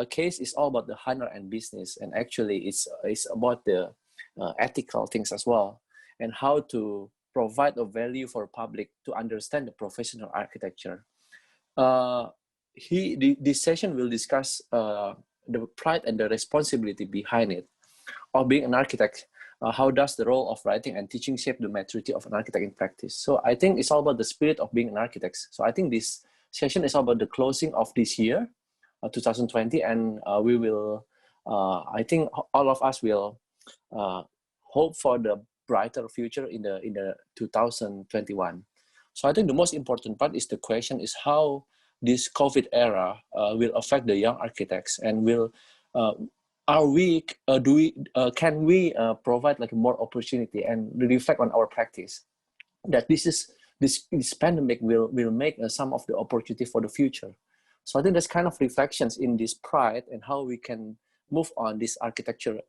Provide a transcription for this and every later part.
case is all about the honor and business, and actually it's about the ethical things as well, and how to provide a value for public to understand the professional architecture. This session will discuss the pride and the responsibility behind it of being an architect. How does the role of writing and teaching shape the maturity of an architect in practice? So I think it's all about the spirit of being an architect. So I think this session is all about the closing of this year, 2020, and we will, I think all of us will hope for the brighter future in the 2021. So I think the most important part is the question is how this COVID era will affect the young architects, and will can we provide like more opportunity and reflect on our practice that this pandemic will make some of the opportunity for the future. So I think there's kind of reflections in this pride and how we can move on this architecture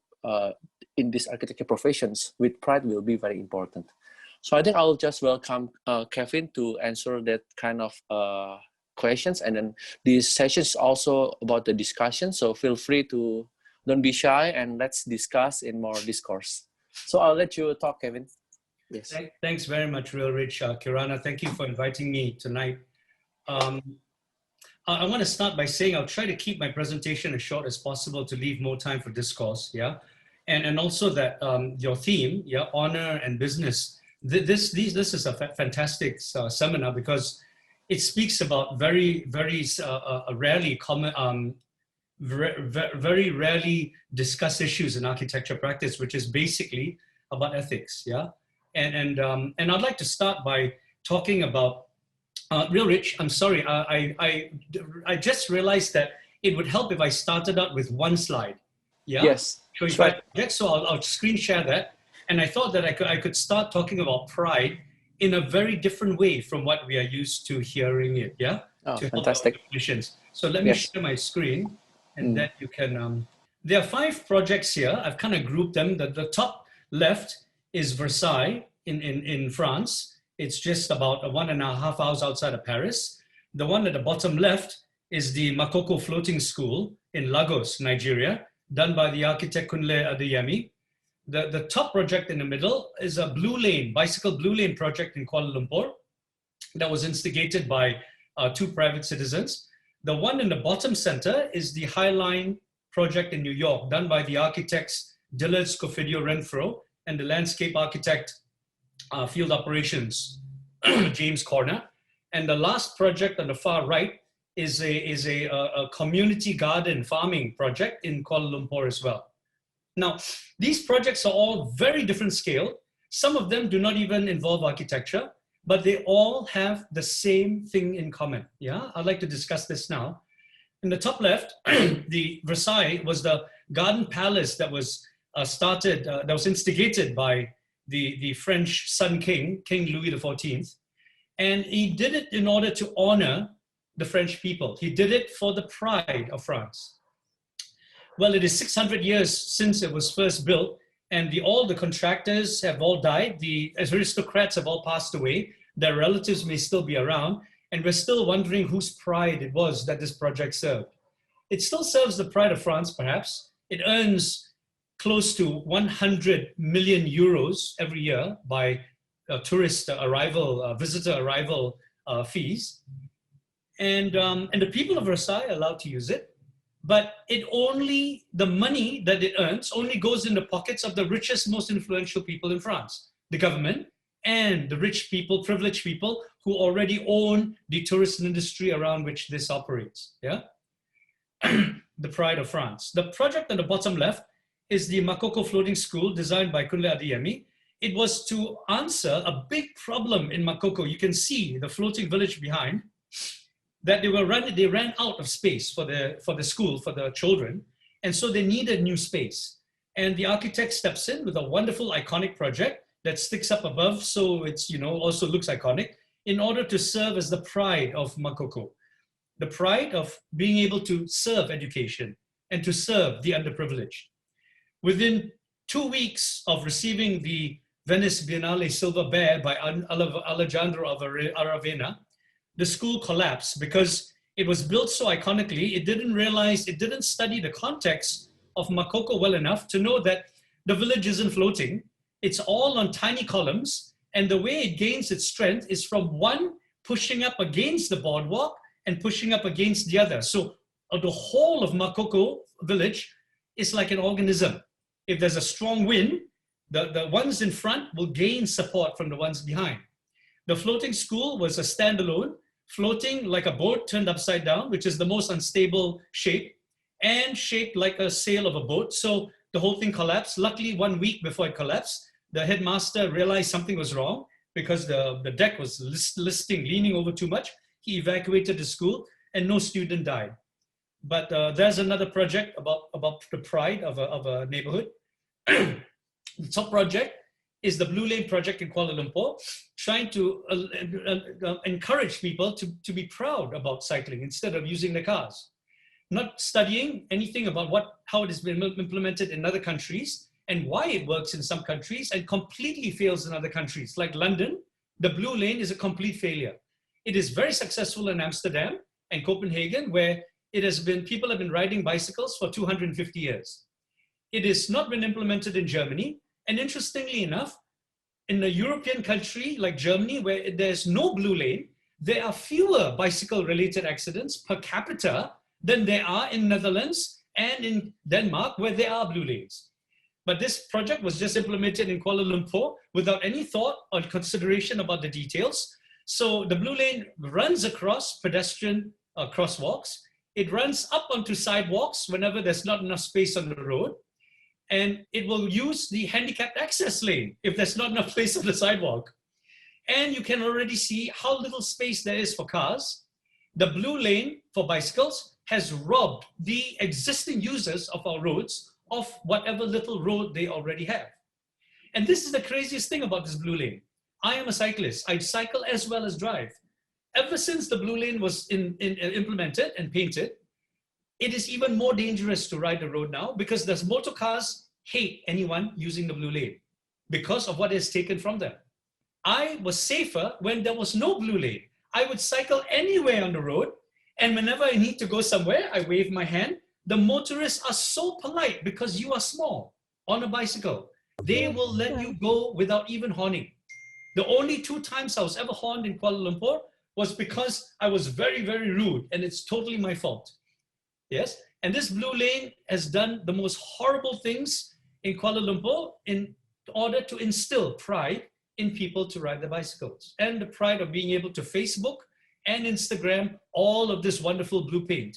in these architecture professions with pride will be very important. So I think I'll just welcome Kevin to answer that kind of questions, and then this session is also about the discussion. So feel free to don't be shy and let's discuss in more discourse. So I'll let you talk, Kevin. Yes. Thanks very much, Real Rich. Kirana, thank you for inviting me tonight. I want to start by saying I'll try to keep my presentation as short as possible to leave more time for discourse, yeah? And also that your theme, yeah, honor and business, this is a fantastic seminar because it speaks about very rarely discussed issues in architecture practice, which is basically about ethics, yeah? And I'd like to start by talking about, Real Rich, I'm sorry, I just realized that it would help if I started out with one slide, yeah? Yes, So if I project, so I'll screen share that. And I thought that I could start talking about pride in a very different way from what we are used to hearing it, yeah? Oh, to fantastic. help our definitions. So let me share my screen, and then you can, there are 5 projects here. I've kind of grouped them. The top left is Versailles in France. It's just about 1.5 hours outside of Paris. The one at the bottom left is the Makoko Floating School in Lagos, Nigeria, done by the architect Kunle Adeyemi. The top project in the middle is a bicycle blue lane project in Kuala Lumpur that was instigated by 2 private citizens. The one in the bottom center is the High Line project in New York, done by the architects Dillard Scofidio Renfro and the landscape architect field operations, James Corner. And the last project on the far right is a community garden farming project in Kuala Lumpur as well. Now, these projects are all very different scale. Some of them do not even involve architecture, but they all have the same thing in common. Yeah, I'd like to discuss this now. In the top left, the Versailles was the garden palace that was that was instigated by the French Sun King, King Louis XIV. And he did it in order to honor the French people. He did it for the pride of France. Well, it is 600 years since it was first built, and all the contractors have all died. The aristocrats have all passed away. Their relatives may still be around, and we're still wondering whose pride it was that this project served. It still serves the pride of France, perhaps. It earns close to 100 million euros every year by tourist arrival, visitor arrival fees. And the people of Versailles are allowed to use it. But the money that it earns only goes in the pockets of the richest, most influential people in France, the government and the rich people, privileged people who already own the tourist industry around which this operates, yeah? The pride of France. The project on the bottom left is the Makoko Floating School designed by Kunle Adeyemi. It was to answer a big problem in Makoko. You can see the floating village behind, that they ran out of space for the school, for the children, and so they needed new space. And the architect steps in with a wonderful iconic project that sticks up above, so it's, also looks iconic, in order to serve as the pride of Makoko, the pride of being able to serve education and to serve the underprivileged. Within 2 weeks of receiving the Venice Biennale Silver Bear by Alejandro Aravena, the school collapsed because It was built so iconically, it didn't study the context of Makoko well enough to know that the village isn't floating. It's all on tiny columns. And the way it gains its strength is from one pushing up against the boardwalk and pushing up against the other. So the whole of Makoko village is like an organism. If there's a strong wind, the ones in front will gain support from the ones behind. The floating school was a standalone, floating like a boat turned upside down, which is the most unstable shape, and shaped like a sail of a boat. So the whole thing collapsed. Luckily, 1 week before it collapsed, the headmaster realized something was wrong because the deck was leaning over too much. He evacuated the school and no student died. But there's another project about the pride of a neighborhood. The top project is the Blue Lane project in Kuala Lumpur, trying to encourage people to be proud about cycling instead of using their cars. Not studying anything about how it has been implemented in other countries and why it works in some countries and completely fails in other countries. Like London, the Blue Lane is a complete failure. It is very successful in Amsterdam and Copenhagen, where people have been riding bicycles for 250 years. It has not been implemented in Germany. And interestingly enough, in a European country like Germany, where there's no blue lane, there are fewer bicycle-related accidents per capita than there are in Netherlands and in Denmark, where there are blue lanes. But this project was just implemented in Kuala Lumpur without any thought or consideration about the details. So the blue lane runs across pedestrian crosswalks. It runs up onto sidewalks whenever there's not enough space on the road. And it will use the handicapped access lane if there's not enough place on the sidewalk. And you can already see how little space there is for cars. The blue lane for bicycles has robbed the existing users of our roads of whatever little road they already have. And this is the craziest thing about this blue lane. I am a cyclist. I cycle as well as drive. Ever since the blue lane was implemented and painted, it is even more dangerous to ride the road now because the motor cars hate anyone using the blue lane because of what is taken from them. I was safer when there was no blue lane. I would cycle anywhere on the road, and whenever I need to go somewhere, I wave my hand. The motorists are so polite because you are small on a bicycle. They will let you go without even horning. The only 2 times I was ever horned in Kuala Lumpur was because I was very, very rude, and it's totally my fault. Yes, and this blue lane has done the most horrible things in Kuala Lumpur in order to instill pride in people to ride their bicycles and the pride of being able to Facebook and Instagram all of this wonderful blue paint.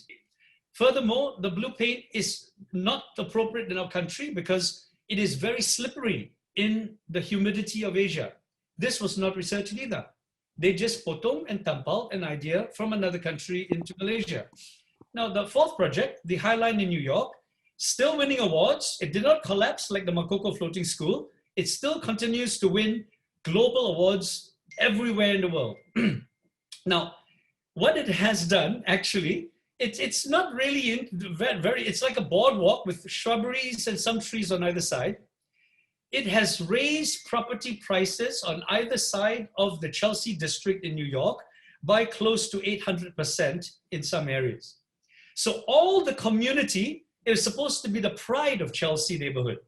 Furthermore, the blue paint is not appropriate in our country because it is very slippery in the humidity of Asia. This was not researched either. They just potong and tampal an idea from another country into Malaysia. Now, the 4th project, the High Line in New York, still winning awards. It did not collapse like the Makoko Floating School. It still continues to win global awards everywhere in the world. Now, what it has done, actually, it's not really it's like a boardwalk with shrubberies and some trees on either side. It has raised property prices on either side of the Chelsea district in New York by close to 800% in some areas. So all the community is supposed to be the pride of Chelsea neighborhood.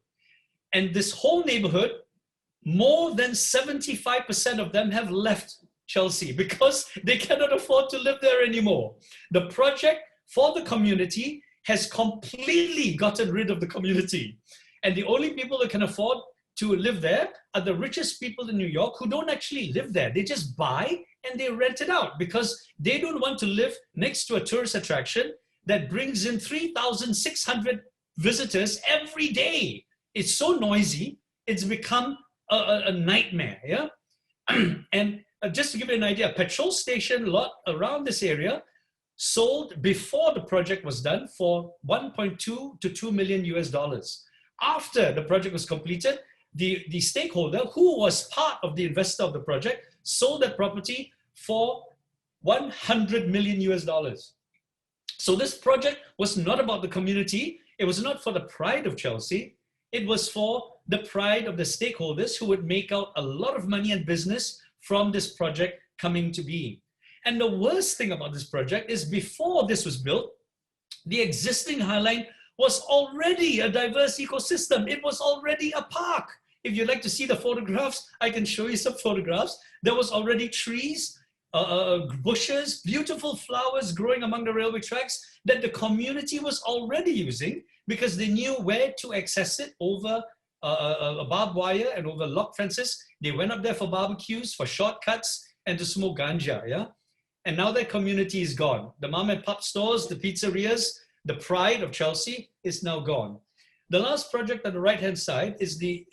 And this whole neighborhood, more than 75% of them have left Chelsea because they cannot afford to live there anymore. The project for the community has completely gotten rid of the community. And the only people that can afford to live there are the richest people in New York who don't actually live there. They just buy and they rent it out because they don't want to live next to a tourist attraction that brings in 3,600 visitors every day. It's so noisy, it's become a nightmare, yeah? And just to give you an idea, a petrol station lot around this area sold before the project was done for 1.2 to 2 million US dollars. After the project was completed, the stakeholder who was part of the investor of the project sold that property for 100 million US dollars. So this project was not about the community. It was not for the pride of Chelsea. It was for the pride of the stakeholders who would make out a lot of money and business from this project coming to be. And the worst thing about this project is before this was built, the existing High Line was already a diverse ecosystem. It was already a park. If you'd like to see the photographs, I can show you some photographs. There was already trees, bushes, beautiful flowers growing among the railway tracks that the community was already using because they knew where to access it over a barbed wire and over lock fences. They went up there for barbecues, for shortcuts, and to smoke ganja, yeah? And now that community is gone. The mom and pop stores, the pizzerias, the pride of Chelsea is now gone. The last project on the right-hand side is the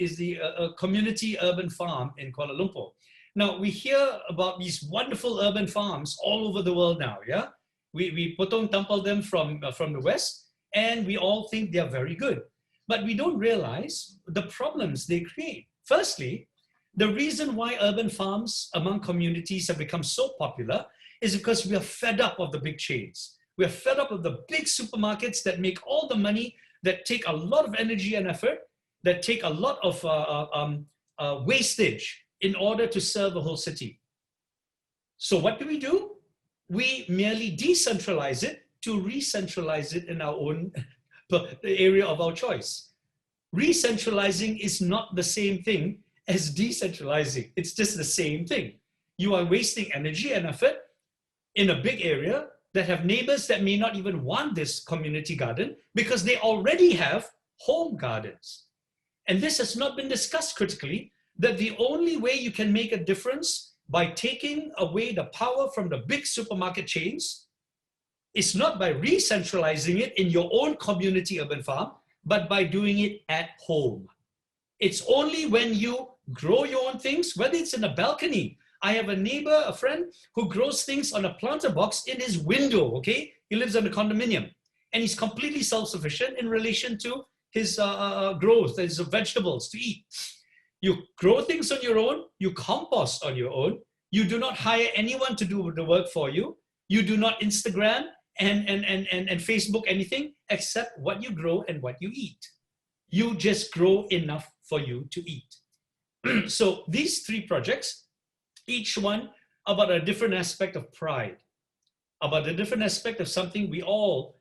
community urban farm in Kuala Lumpur. Now, we hear about these wonderful urban farms all over the world now, yeah? We potong tampal them from the West, and we all think they're very good. But we don't realize the problems they create. Firstly, the reason why urban farms among communities have become so popular is because we are fed up of the big chains. We are fed up of the big supermarkets that make all the money, that take a lot of energy and effort, that take a lot of wastage in order to serve a whole city. So what do? We merely decentralize it to re-centralize it in our own area of our choice. Re-centralizing is not the same thing as decentralizing. It's just the same thing. You are wasting energy and effort in a big area that have neighbors that may not even want this community garden because they already have home gardens. And this has not been discussed critically, that the only way you can make a difference by taking away the power from the big supermarket chains is not by re-centralizing it in your own community urban farm, but by doing it at home. It's only when you grow your own things, whether it's in a balcony. I have a neighbor, a friend, who grows things on a planter box in his window, okay? He lives in a condominium, and he's completely self-sufficient in relation to his growth, his vegetables to eat. You grow things on your own, you compost on your own, you do not hire anyone to do the work for you, you do not Instagram and Facebook anything except what you grow and what you eat. You just grow enough for you to eat. So these three projects, each one about a different aspect of pride, about a different aspect of something we all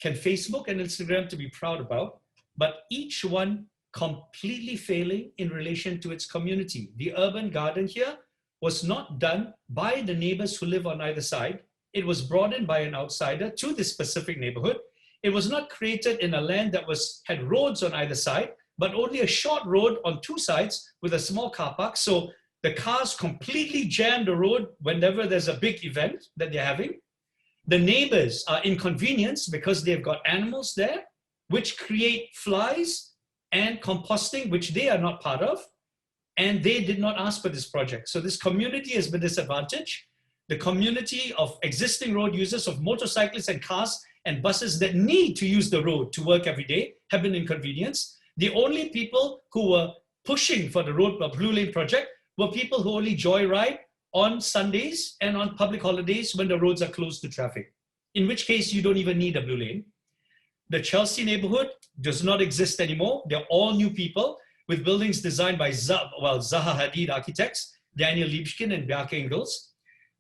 can Facebook and Instagram to be proud about, but each one completely failing in relation to its community. The urban garden here was not done by the neighbors who live on either side. It was brought in by an outsider to this specific neighborhood. It was not created in a land that had roads on either side, but only a short road on two sides with a small car park. So the cars completely jam the road whenever there's a big event that they're having. The neighbors are inconvenienced because they've got animals there, which create flies and composting, which they are not part of. And they did not ask for this project. So this community has been disadvantaged. The community of existing road users, of motorcyclists and cars and buses that need to use the road to work every day have been inconvenienced. The only people who were pushing for the road blue lane project were people who only joyride on Sundays and on public holidays when the roads are closed to traffic, in which case you don't even need a blue lane. The Chelsea neighborhood does not exist anymore. They're all new people with buildings designed by Zaha Hadid architects, Daniel Liebskin and Bjarke Ingels.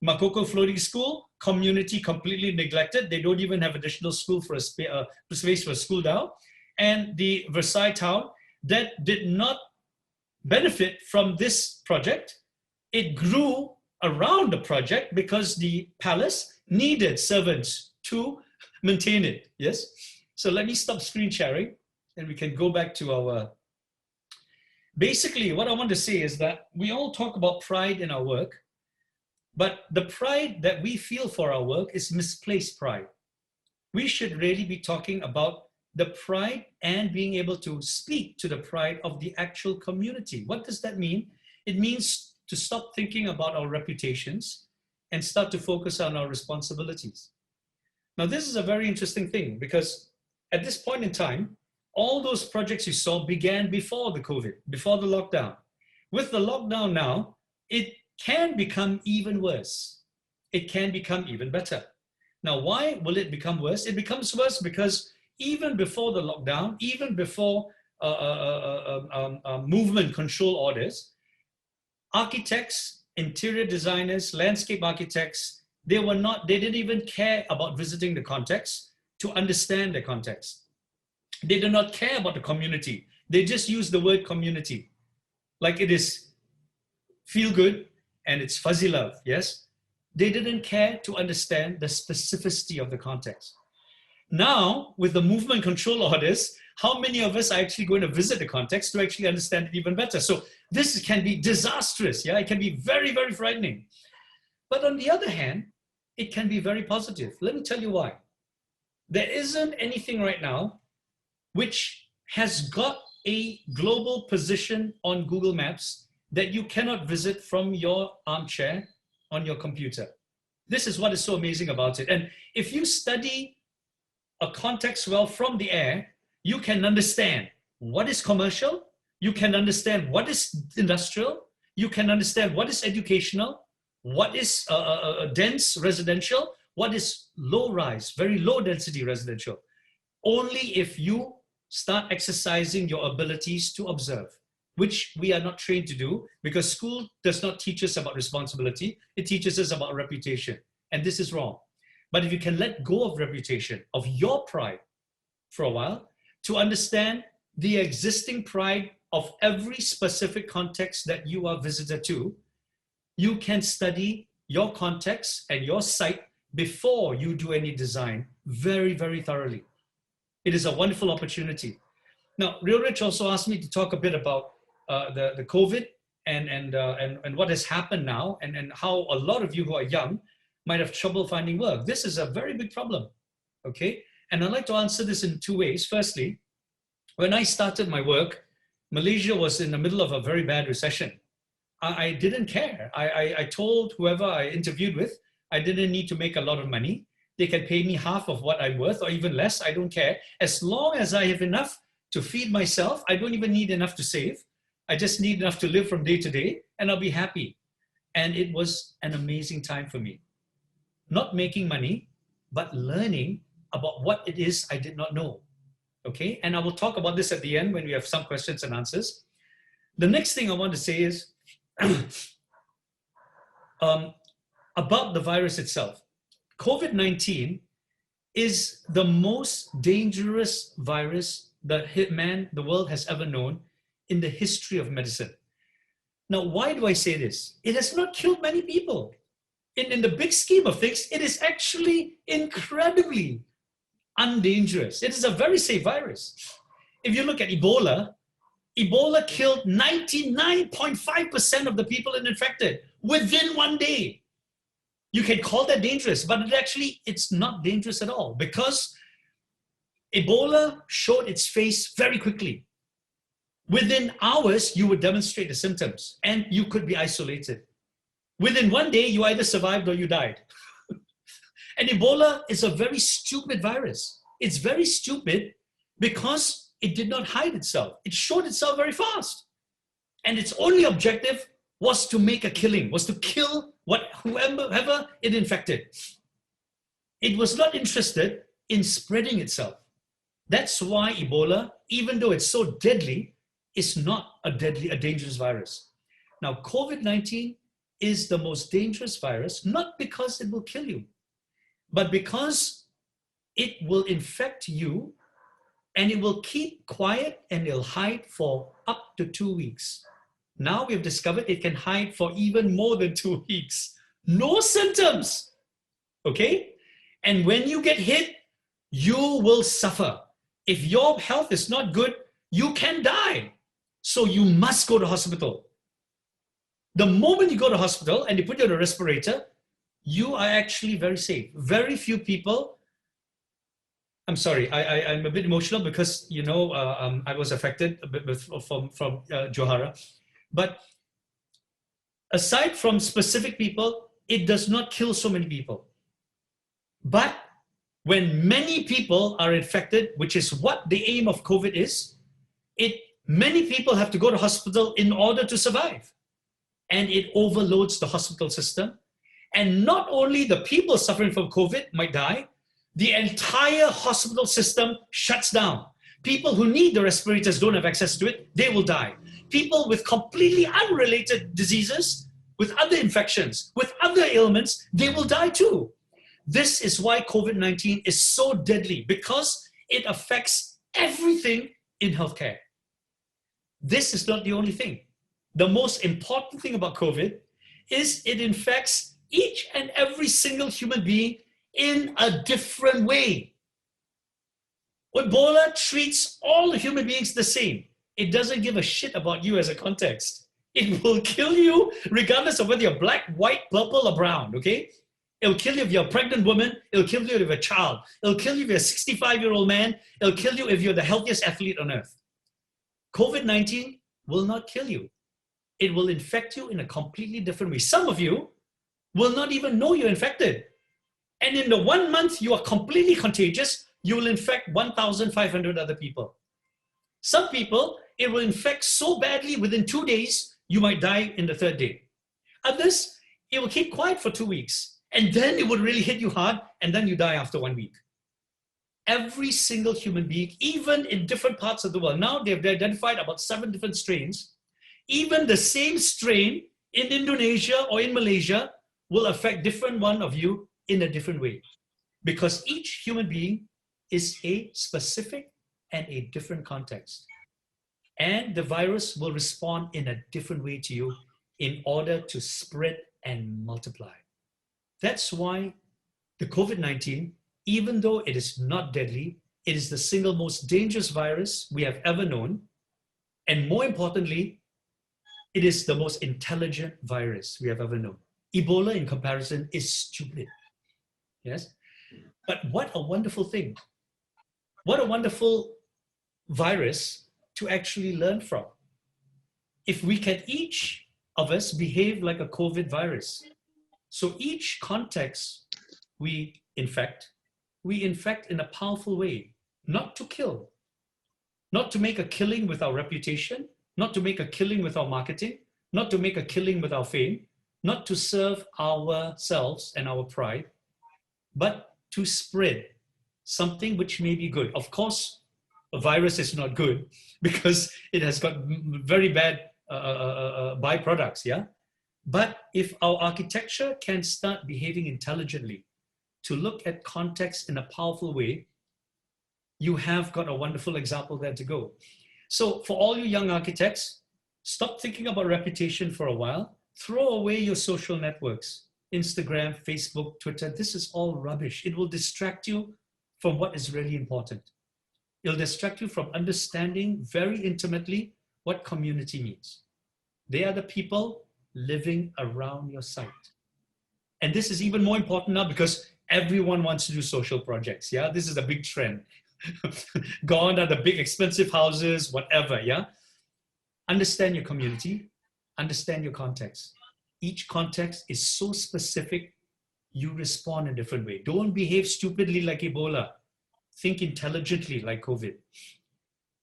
Makoko Floating School, community completely neglected. They don't even have additional school for a space for a school now. And the Versailles town that did not benefit from this project. It grew around the project because the palace needed servants to maintain it, yes? So let me stop screen sharing and we can go back to our... Basically, what I want to say is that we all talk about pride in our work, but the pride that we feel for our work is misplaced pride. We should really be talking about the pride and being able to speak to the pride of the actual community. What does that mean? It means to stop thinking about our reputations and start to focus on our responsibilities. Now, this is a very interesting thing because at this point in time, all those projects you saw began before the COVID, before the lockdown. With the lockdown now, it can become even worse. It can become even better. Now, why will it become worse? It becomes worse because even before the lockdown, even before movement control orders, architects, interior designers, landscape architects, They didn't even care about visiting the context to understand the context. They did not care about the community. They just used the word community. Like it is feel good and it's fuzzy love, yes? They didn't care to understand the specificity of the context. Now, with the movement control orders, how many of us are actually going to visit the context to actually understand it even better? So this can be disastrous, yeah? It can be very, very frightening. But on the other hand, it can be very positive. Let me tell you why. There isn't anything right now which has got a global position on Google Maps that you cannot visit from your armchair on your computer. This is what is so amazing about it. And if you study a context well from the air, you can understand what is commercial, you can understand what is industrial, you can understand what is educational, what is dense residential, what is low rise, very low density residential. Only if you start exercising your abilities to observe, which we are not trained to do because school does not teach us about responsibility. It teaches us about reputation. And this is wrong. But if you can let go of reputation, of your pride for a while, to understand the existing pride of every specific context that you are visitor to, you can study your context and your site before you do any design very, very thoroughly. It is a wonderful opportunity. Now, Real Rich also asked me to talk a bit about the COVID and what has happened now and how a lot of you who are young might have trouble finding work. This is a very big problem, okay? And I'd like to answer this in two ways. Firstly, when I started my work, Malaysia was in the middle of a very bad recession. I didn't care. I told whoever I interviewed with, I didn't need to make a lot of money. They can pay me half of what I'm worth or even less. I don't care. As long as I have enough to feed myself, I don't even need enough to save. I just need enough to live from day to day and I'll be happy. And it was an amazing time for me. Not making money, but learning about what it is I did not know. Okay, and I will talk about this at the end when we have some questions and answers. The next thing I want to say is about the virus itself. COVID-19 is the most dangerous virus that the world has ever known in the history of medicine. Now, why do I say this? It has not killed many people. In the big scheme of things, it is actually incredibly undangerous. It is a very safe virus. If you look at Ebola, Ebola killed 99.5% of the people it infected within one day. You can call that dangerous, but it's not dangerous at all because Ebola showed its face very quickly. Within hours, you would demonstrate the symptoms and you could be isolated. Within one day, you either survived or you died. And Ebola is a very stupid virus. It's very stupid because it did not hide itself. It showed itself very fast. And its only objective was to make a killing, was to kill whoever it infected. It was not interested in spreading itself. That's why Ebola, even though it's so deadly, is not a dangerous virus. Now, COVID-19 is the most dangerous virus, not because it will kill you, but because it will infect you and it will keep quiet and it'll hide for up to 2 weeks. Now we've discovered it can hide for even more than 2 weeks. No symptoms, okay? And when you get hit, you will suffer. If your health is not good, you can die. So you must go to hospital. The moment you go to hospital and they put you on a respirator, you are actually very safe. Very few people, I'm sorry, I'm a bit emotional because, I was affected a bit from Johara. But aside from specific people, it does not kill so many people. But when many people are infected, which is what the aim of COVID is, many people have to go to hospital in order to survive. And it overloads the hospital system. And not only the people suffering from COVID might die, the entire hospital system shuts down. People who need the respirators don't have access to it, they will die. People with completely unrelated diseases with other infections, with other ailments, they will die too. This is why COVID-19 is so deadly, because it affects everything in healthcare. This is not the only thing. The most important thing about COVID is it infects each and every single human being in a different way. Ebola treats all the human beings the same. It doesn't give a shit about you as a context. It will kill you regardless of whether you're black, white, purple, or brown, okay? It'll kill you if you're a pregnant woman. It'll kill you if you're a child. It'll kill you if you're a 65-year-old man. It'll kill you if you're the healthiest athlete on earth. COVID-19 will not kill you. It will infect you in a completely different way. Some of you will not even know you're infected. And in the 1 month you are completely contagious, you will infect 1,500 other people. Some people, it will infect so badly within 2 days, you might die in the 3rd day. Others, it will keep quiet for 2 weeks. And then it would really hit you hard, and then you die after 1 week. Every single human being, even in different parts of the world, now they've identified about 7 different strains. Even the same strain in Indonesia or in Malaysia will affect different one of you in a different way. Because each human being is a specific and a different context. And the virus will respond in a different way to you in order to spread and multiply. That's why the COVID-19, even though it is not deadly, it is the single most dangerous virus we have ever known. And more importantly, it is the most intelligent virus we have ever known. Ebola, in comparison, is stupid. Yes? But what a wonderful thing. What a wonderful virus to actually learn from. If we can each of us behave like a COVID virus. So each context we infect in a powerful way, not to kill, not to make a killing with our reputation, not to make a killing with our marketing, not to make a killing with our fame, not to serve ourselves and our pride, but to spread something which may be good. Of course, a virus is not good because it has got very bad byproducts, yeah? But if our architecture can start behaving intelligently, to look at context in a powerful way, you have got a wonderful example there to go. So for all you young architects, stop thinking about reputation for a while. Throw away your social networks, Instagram, Facebook, Twitter. This is all rubbish. It will distract you from what is really important. It'll distract you from understanding very intimately what community means. They are the people living around your site. And this is even more important now because everyone wants to do social projects. Yeah, this is a big trend. Gone are the big expensive houses, whatever, yeah? Understand your community, understand your context. Each context is so specific, you respond in a different way. Don't behave stupidly like Ebola. Think intelligently like COVID.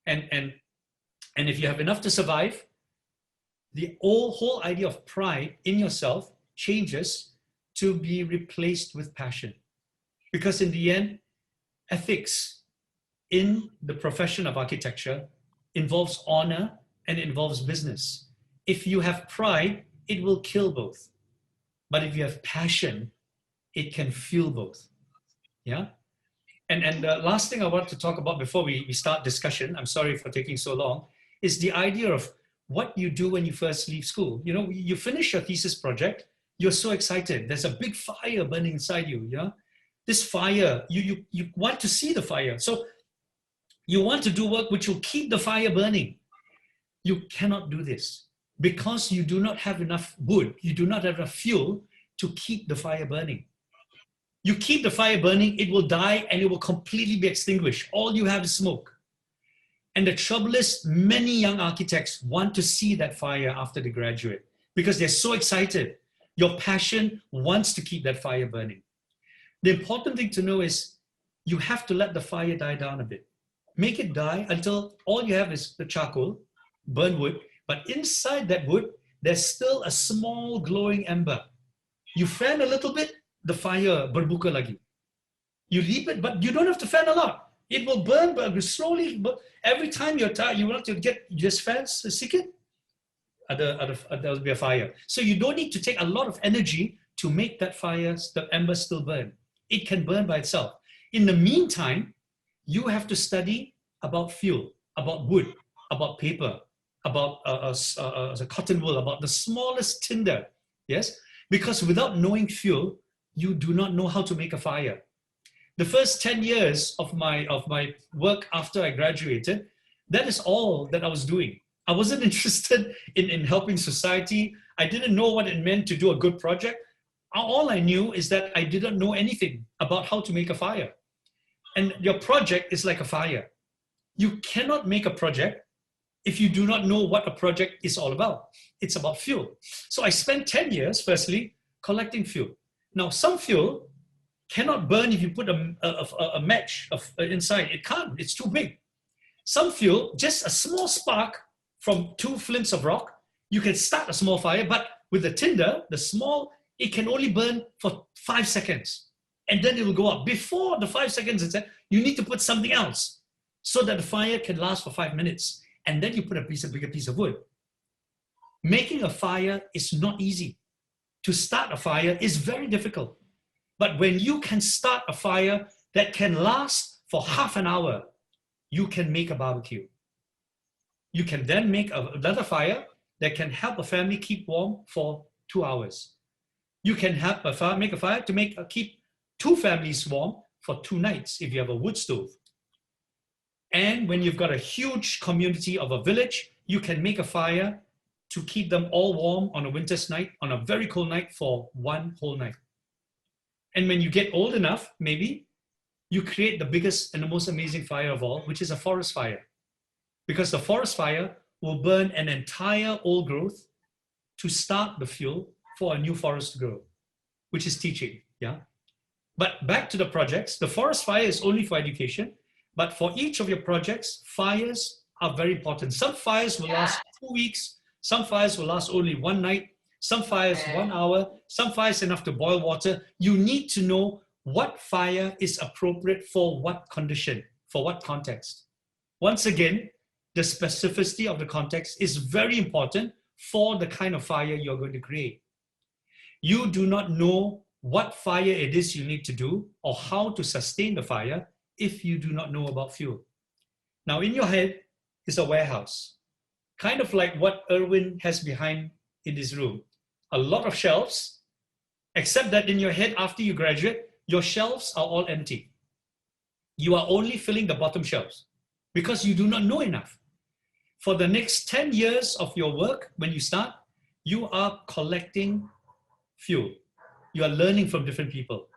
And if you have enough to survive, the whole idea of pride in yourself changes to be replaced with passion. Because in the end, ethics in the profession of architecture involves honor and involves business. If you have pride, it will kill both. But if you have passion, it can fuel both. Yeah? And the last thing I want to talk about before we start discussion, I'm sorry for taking so long, is the idea of what you do when you first leave school. You know, you finish your thesis project, you're so excited. There's a big fire burning inside you, yeah? This fire, you want to see the fire. So you want to do work which will keep the fire burning. You cannot do this because you do not have enough wood. You do not have enough fuel to keep the fire burning. You keep the fire burning, it will die and it will completely be extinguished. All you have is smoke. And the trouble is, many young architects want to see that fire after they graduate because they're so excited. Your passion wants to keep that fire burning. The important thing to know is you have to let the fire die down a bit. Make it die until all you have is the charcoal, burn wood, but inside that wood, there's still a small glowing ember. You fan a little bit, the fire berbuka lagi. You leave it, but you don't have to fan a lot. It will burn, but slowly. But every time you're tired, you want to get just fan sikit. there'll be a fire. So you don't need to take a lot of energy to make that fire, the ember still burn. It can burn by itself. In the meantime, you have to study about fuel, about wood, about paper, about cotton wool, about the smallest tinder. Yes, because without knowing fuel, you do not know how to make a fire. The first 10 years of my work after I graduated, that is all that I was doing. I wasn't interested in helping society. I didn't know what it meant to do a good project. All I knew is that I didn't know anything about how to make a fire. And your project is like a fire. You cannot make a project if you do not know what a project is all about. It's about fuel. So I spent 10 years, firstly, collecting fuel. Now, some fuel cannot burn if you put a match inside. It can't, it's too big. Some fuel, just a small spark from 2 flints of rock, you can start a small fire, but with the tinder, it can only burn for 5 seconds. And then it will go up. Before the 5 seconds, you need to put something else so that the fire can last for 5 minutes. And then you put a bigger piece of wood. Making a fire is not easy. To start a fire is very difficult. But when you can start a fire that can last for half an hour, you can make a barbecue. You can then make another fire that can help a family keep warm for 2 hours. You can make a fire to keep 2 families warm for 2 nights if you have a wood stove. And when you've got a huge community of a village, you can make a fire to keep them all warm on a winter's night, on a very cold night for 1 whole night. And when you get old enough, maybe, you create the biggest and the most amazing fire of all, which is a forest fire. Because the forest fire will burn an entire old growth to start the fuel for a new forest to grow, which is teaching, yeah? But back to the projects, the forest fire is only for education, but for each of your projects, fires are very important. Some fires will last 2 weeks, some fires will last only 1 night, some fires 1 hour, some fires enough to boil water. You need to know what fire is appropriate for what condition, for what context. Once again, the specificity of the context is very important for the kind of fire you're going to create. You do not know what fire it is you need to do or how to sustain the fire if you do not know about fuel. Now, in your head is a warehouse, kind of like what Erwin has behind in his room. A lot of shelves, except that in your head after you graduate, your shelves are all empty. You are only filling the bottom shelves because you do not know enough. For the next 10 years of your work, when you start, you are collecting fuel. You are learning from different people.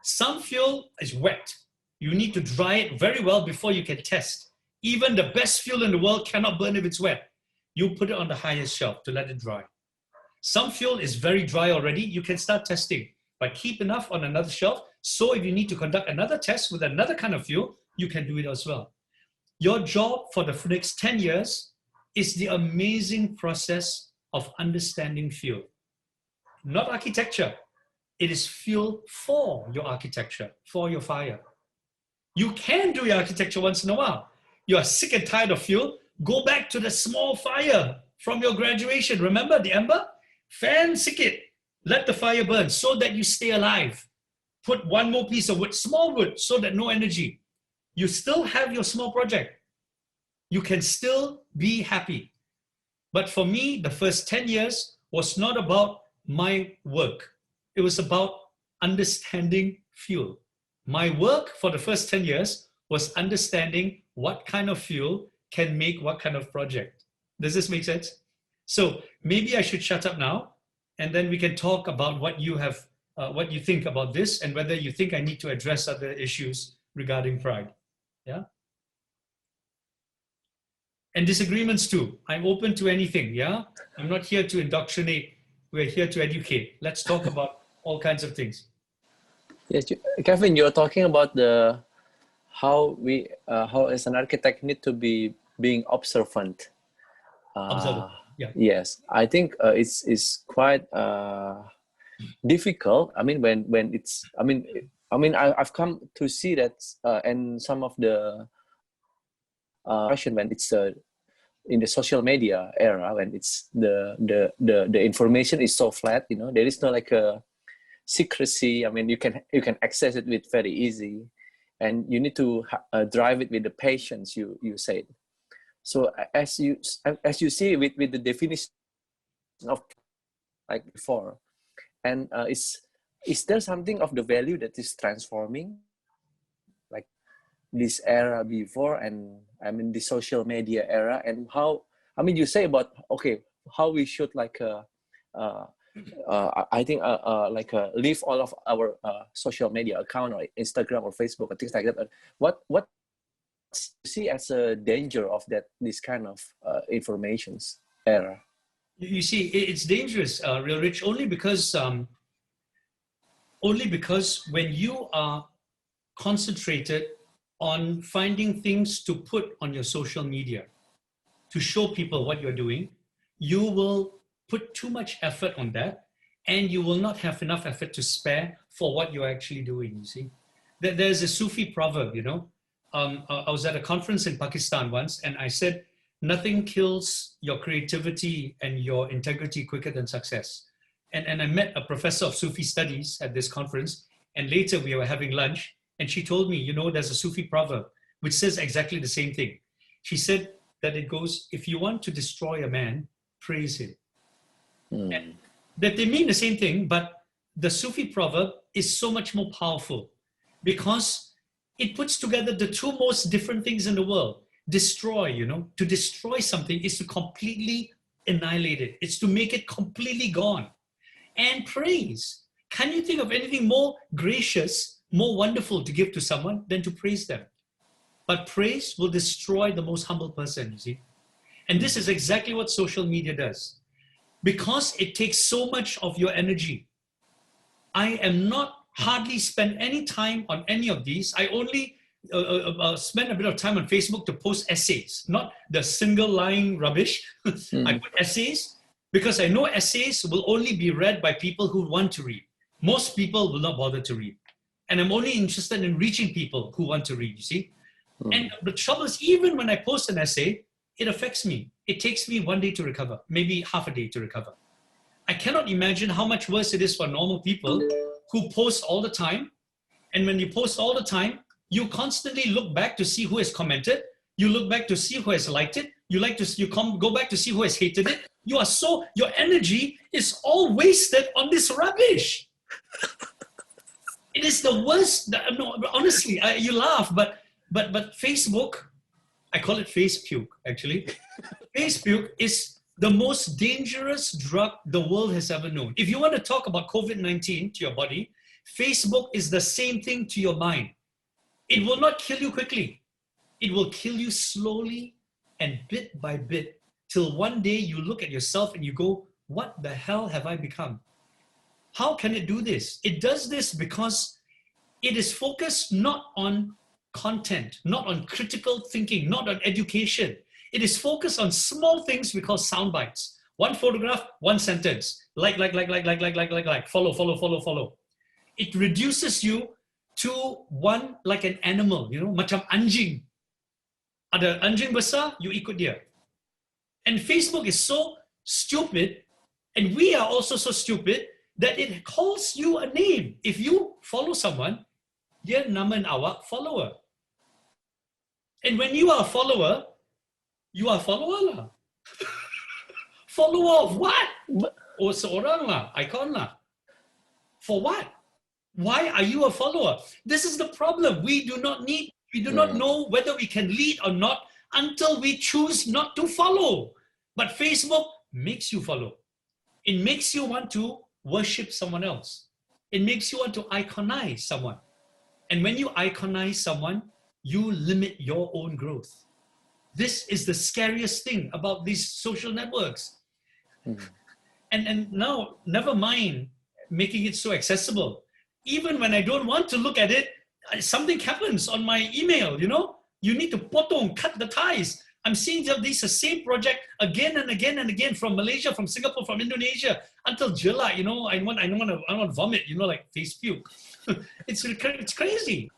Some fuel is wet. You need to dry it very well before you can test. Even the best fuel in the world cannot burn if it's wet. You put it on the highest shelf to let it dry. Some fuel is very dry already. You can start testing, but keep enough on another shelf. So if you need to conduct another test with another kind of fuel, you can do it as well. Your job for the next 10 years is the amazing process of understanding fuel. Not architecture. It is fuel for your architecture, for your fire. You can do your architecture once in a while. You are sick and tired of fuel. Go back to the small fire from your graduation. Remember the ember? Fancy it. Let the fire burn so that you stay alive. Put 1 more piece of wood, small wood, so that no energy. You still have your small project. You can still be happy. But for me, the first 10 years was not about my work. It was about understanding fuel. My work for the first 10 years was understanding what kind of fuel can make what kind of project. Does this make sense? So maybe I should shut up now, and then we can talk about what you have, what you think about this, and whether you think I need to address other issues regarding pride. Yeah. And disagreements too. I'm open to anything. Yeah. I'm not here to indoctrinate. We're here to educate. Let's talk about all kinds of things. Yes, Kevin, you're talking about how as an architect need to be being observant. Yeah. Yes, I think it's quite difficult. I mean, when it's, I've come to see that, and some of the question when it's in the social media era, when it's the information is so flat, you know, there is no like a secrecy. I mean, you can access it with very easy, and you need to drive it with the patience you said. So as you see with the definition of like before, and is there something of the value that is transforming, like this era before, and I mean the social media era, and how, I mean, you say about, okay, how we should like I think leave all of our social media account, or Instagram or Facebook or things like that. But what you see as a danger of that, this kind of informations era? You see, it's dangerous, Real Rich, only because when you are concentrated on finding things to put on your social media to show people what you're doing, you will put too much effort on that, and you will not have enough effort to spare for what you're actually doing, you see. There's a Sufi proverb, you know. I was at a conference in Pakistan once, and I said, nothing kills your creativity and your integrity quicker than success. And I met a professor of Sufi studies at this conference, and later we were having lunch, and she told me, you know, there's a Sufi proverb which says exactly the same thing. She said that it goes, if you want to destroy a man, praise him. And that they mean the same thing, but the Sufi proverb is so much more powerful because it puts together the two most different things in the world. Destroy, you know, to destroy something is to completely annihilate it. It's to make it completely gone. And praise. Can you think of anything more gracious, more wonderful to give to someone than to praise them? But praise will destroy the most humble person, you see. And this is exactly what social media does. Because it takes so much of your energy. I am not hardly spend any time on any of these. I only spend a bit of time on Facebook to post essays, not the single line rubbish. I put essays because I know essays will only be read by people who want to read. Most people will not bother to read. And I'm only interested in reaching people who want to read, you see. And the trouble is, even when I post an essay, it affects me. It takes me 1 day to recover, maybe half a day to recover. I cannot imagine how much worse it is for normal people who post all the time. And when you post all the time, you constantly look back to see who has commented. You look back to see who has liked it. Go back to see who has hated it. Your energy is all wasted on this rubbish. It is the worst. No, honestly, you laugh, but Facebook, I call it face puke, actually. Face puke is the most dangerous drug the world has ever known. If you want to talk about COVID-19 to your body, Facebook is the same thing to your mind. It will not kill you quickly. It will kill you slowly and bit by bit till one day you look at yourself and you go, what the hell have I become? How can it do this? It does this because it is focused not on content, not on critical thinking, not on education. It is focused on small things we call sound bites. One photograph, one sentence. Like, follow. It reduces you to one like an animal, you know, macam anjing. Ada anjing besar, you ikut dia. And Facebook is so stupid, and we are also so stupid, that it calls you a name. If you follow someone, dia namain awak follower. And when you are a follower lah. Follower of what? Oh, seorang lah, icon lah. For what? Why are you a follower? This is the problem. We do not know whether we can lead or not until we choose not to follow. But Facebook makes you follow. It makes you want to worship someone else. It makes you want to iconize someone. And when you iconize someone, you limit your own growth. This is the scariest thing about these social networks. And now, never mind making it so accessible. Even when I don't want to look at it, something happens on my email, you know? You need to cut the ties. I'm seeing the same project again and again and again from Malaysia, from Singapore, from Indonesia, until July, you know, I want to vomit, you know, like face puke. It's crazy.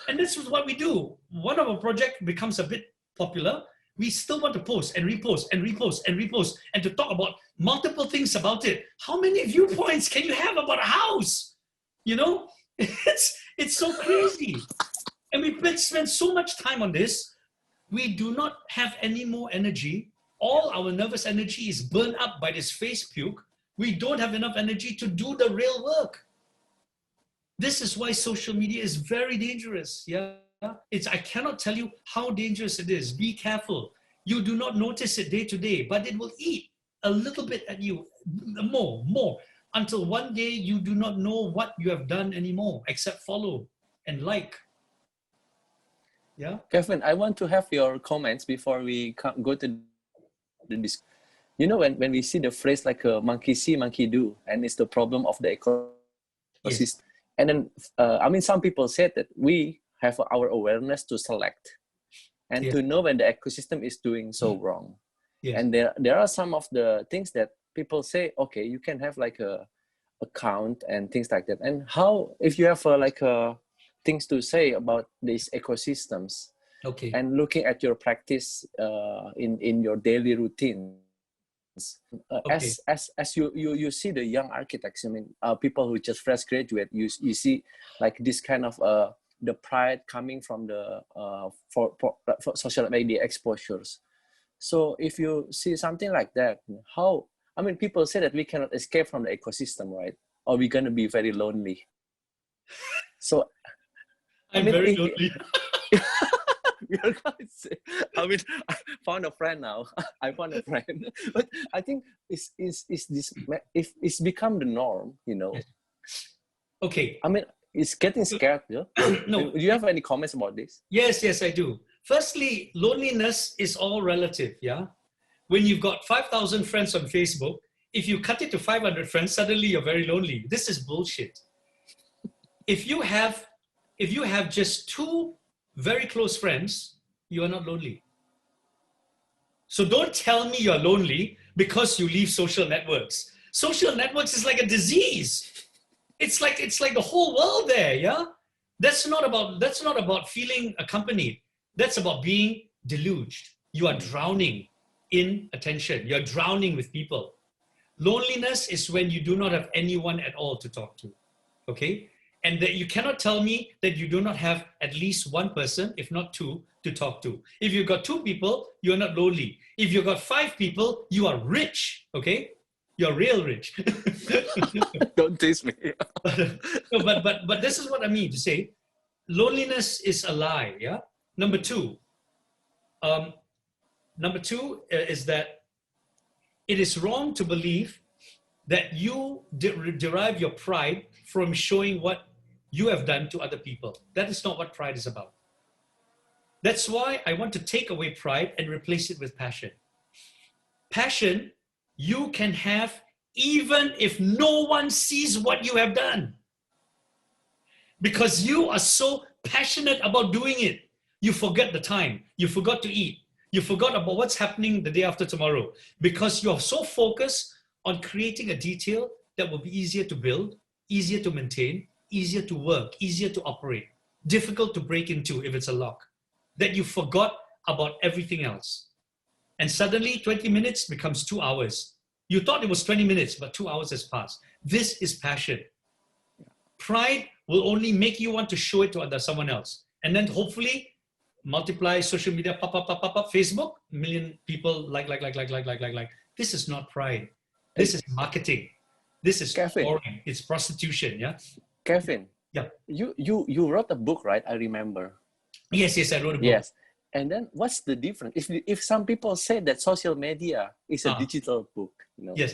And this is what we do. One of our project becomes a bit popular. we still want to post and repost and repost and repost and to talk about multiple things about it. How many viewpoints can you have about a house? You know, it's so crazy. And we spend so much time on this. We do not have any more energy. All our nervous energy is burned up by this face puke. We don't have enough energy to do the real work. This is why social media is very dangerous. Yeah, I cannot tell you how dangerous it is. Be careful. You do not notice it day to day, but it will eat a little bit at you, more, until one day you do not know what you have done anymore, except follow and like. Yeah. Kevin, I want to have your comments before we go to the discussion. You know, when we see the phrase like monkey see, monkey do, and it's the problem of the ecosystem. Yes. And then, I mean, some people said that we have our awareness to select and to know when the ecosystem is doing so wrong. Yes. And there are some of the things that people say, okay, you can have like a account and things like that. And how, if you have things to say about these ecosystems, okay, and looking at your practice in your daily routine, okay, as you see the young architects, I mean, people who just fresh graduate, you see like this kind of the pride coming from the for social media exposures. So if you see something like that, how, I mean, people say that we cannot escape from the ecosystem, right? Or we're gonna be very lonely. So I'm very lonely. I mean, I found a friend now. I found a friend, but I think it's this, if it's become the norm, you know. Okay. I mean, it's getting scared. Yeah? No. Do you have any comments about this? Yes, I do. Firstly, loneliness is all relative. Yeah. When you've got 5,000 friends on Facebook, if you cut it to 500 friends, suddenly you're very lonely. This is bullshit. If you have just 2 very close friends, you are not lonely. So don't tell me you're lonely because you leave social networks. Social networks is like a disease. It's like the whole world there, yeah? That's not about feeling accompanied. That's about being deluged. You are drowning in attention. You're drowning with people. Loneliness is when you do not have anyone at all to talk to, okay? And that you cannot tell me that you do not have at least one person, if not 2, to talk to. If you've got 2 people, you're not lonely. If you've got 5 people, you are rich, okay? You're real rich. Don't tease me. No, but this is what I mean to say. Loneliness is a lie, yeah? Number 2 is that it is wrong to believe that you derive your pride from showing what you have done to other people. That is not what pride is about. That's why I want to take away pride and replace it with passion. Passion, you can have even if no one sees what you have done. Because you are so passionate about doing it. You forget the time. You forgot to eat. You forgot about what's happening the day after tomorrow. Because you're so focused on creating a detail that will be easier to build, easier to maintain, easier to work, easier to operate, difficult to break into if it's a lock, that you forgot about everything else. And suddenly 20 minutes becomes 2 hours. You thought it was 20 minutes, but 2 hours has passed. This is passion. Pride will only make you want to show it to someone else. And then hopefully multiply social media, pop, Facebook, 1 million people like. This is not pride. This is marketing. This is boring. It's prostitution, yeah? Kevin, yeah. You wrote a book, right? I remember. Yes, I wrote a book. Yes. And then what's the difference? If some people say that social media is a digital book, you know? Yes.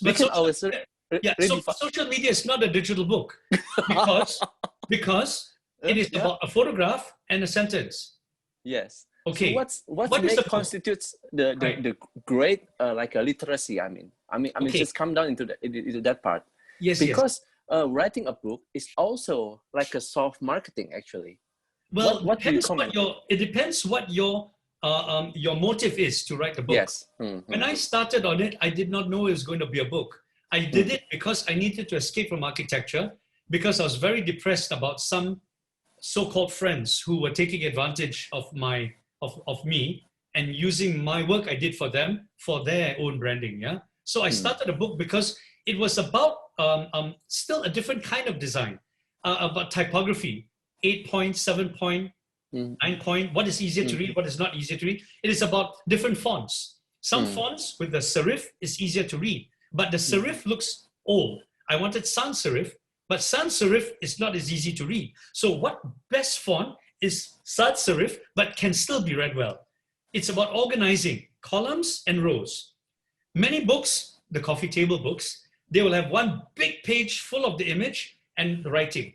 But social media is not a digital book because it is about a photograph and a sentence. Yes. Okay. So what constitutes the great like a literacy? I mean, just come down into that part. Yes. Because writing a book is also like a soft marketing, actually. Well, it depends what your motive is to write the book. Yes. Mm-hmm. When I started on it, I did not know it was going to be a book. I did it because I needed to escape from architecture, because I was very depressed about some so-called friends who were taking advantage of me and using my work I did for them for their own branding. Yeah. So I started a book because it was about still a different kind of design, about typography, 8-point, 7-point, 9-point, what is easier to read, what is not easier to read. It is about different fonts. Some fonts with the serif is easier to read, but the serif looks old. I wanted sans serif, but sans serif is not as easy to read. So what best font is sans serif, but can still be read well? It's about organizing columns and rows. Many books, the coffee table books, they will have one big page full of the image and the writing.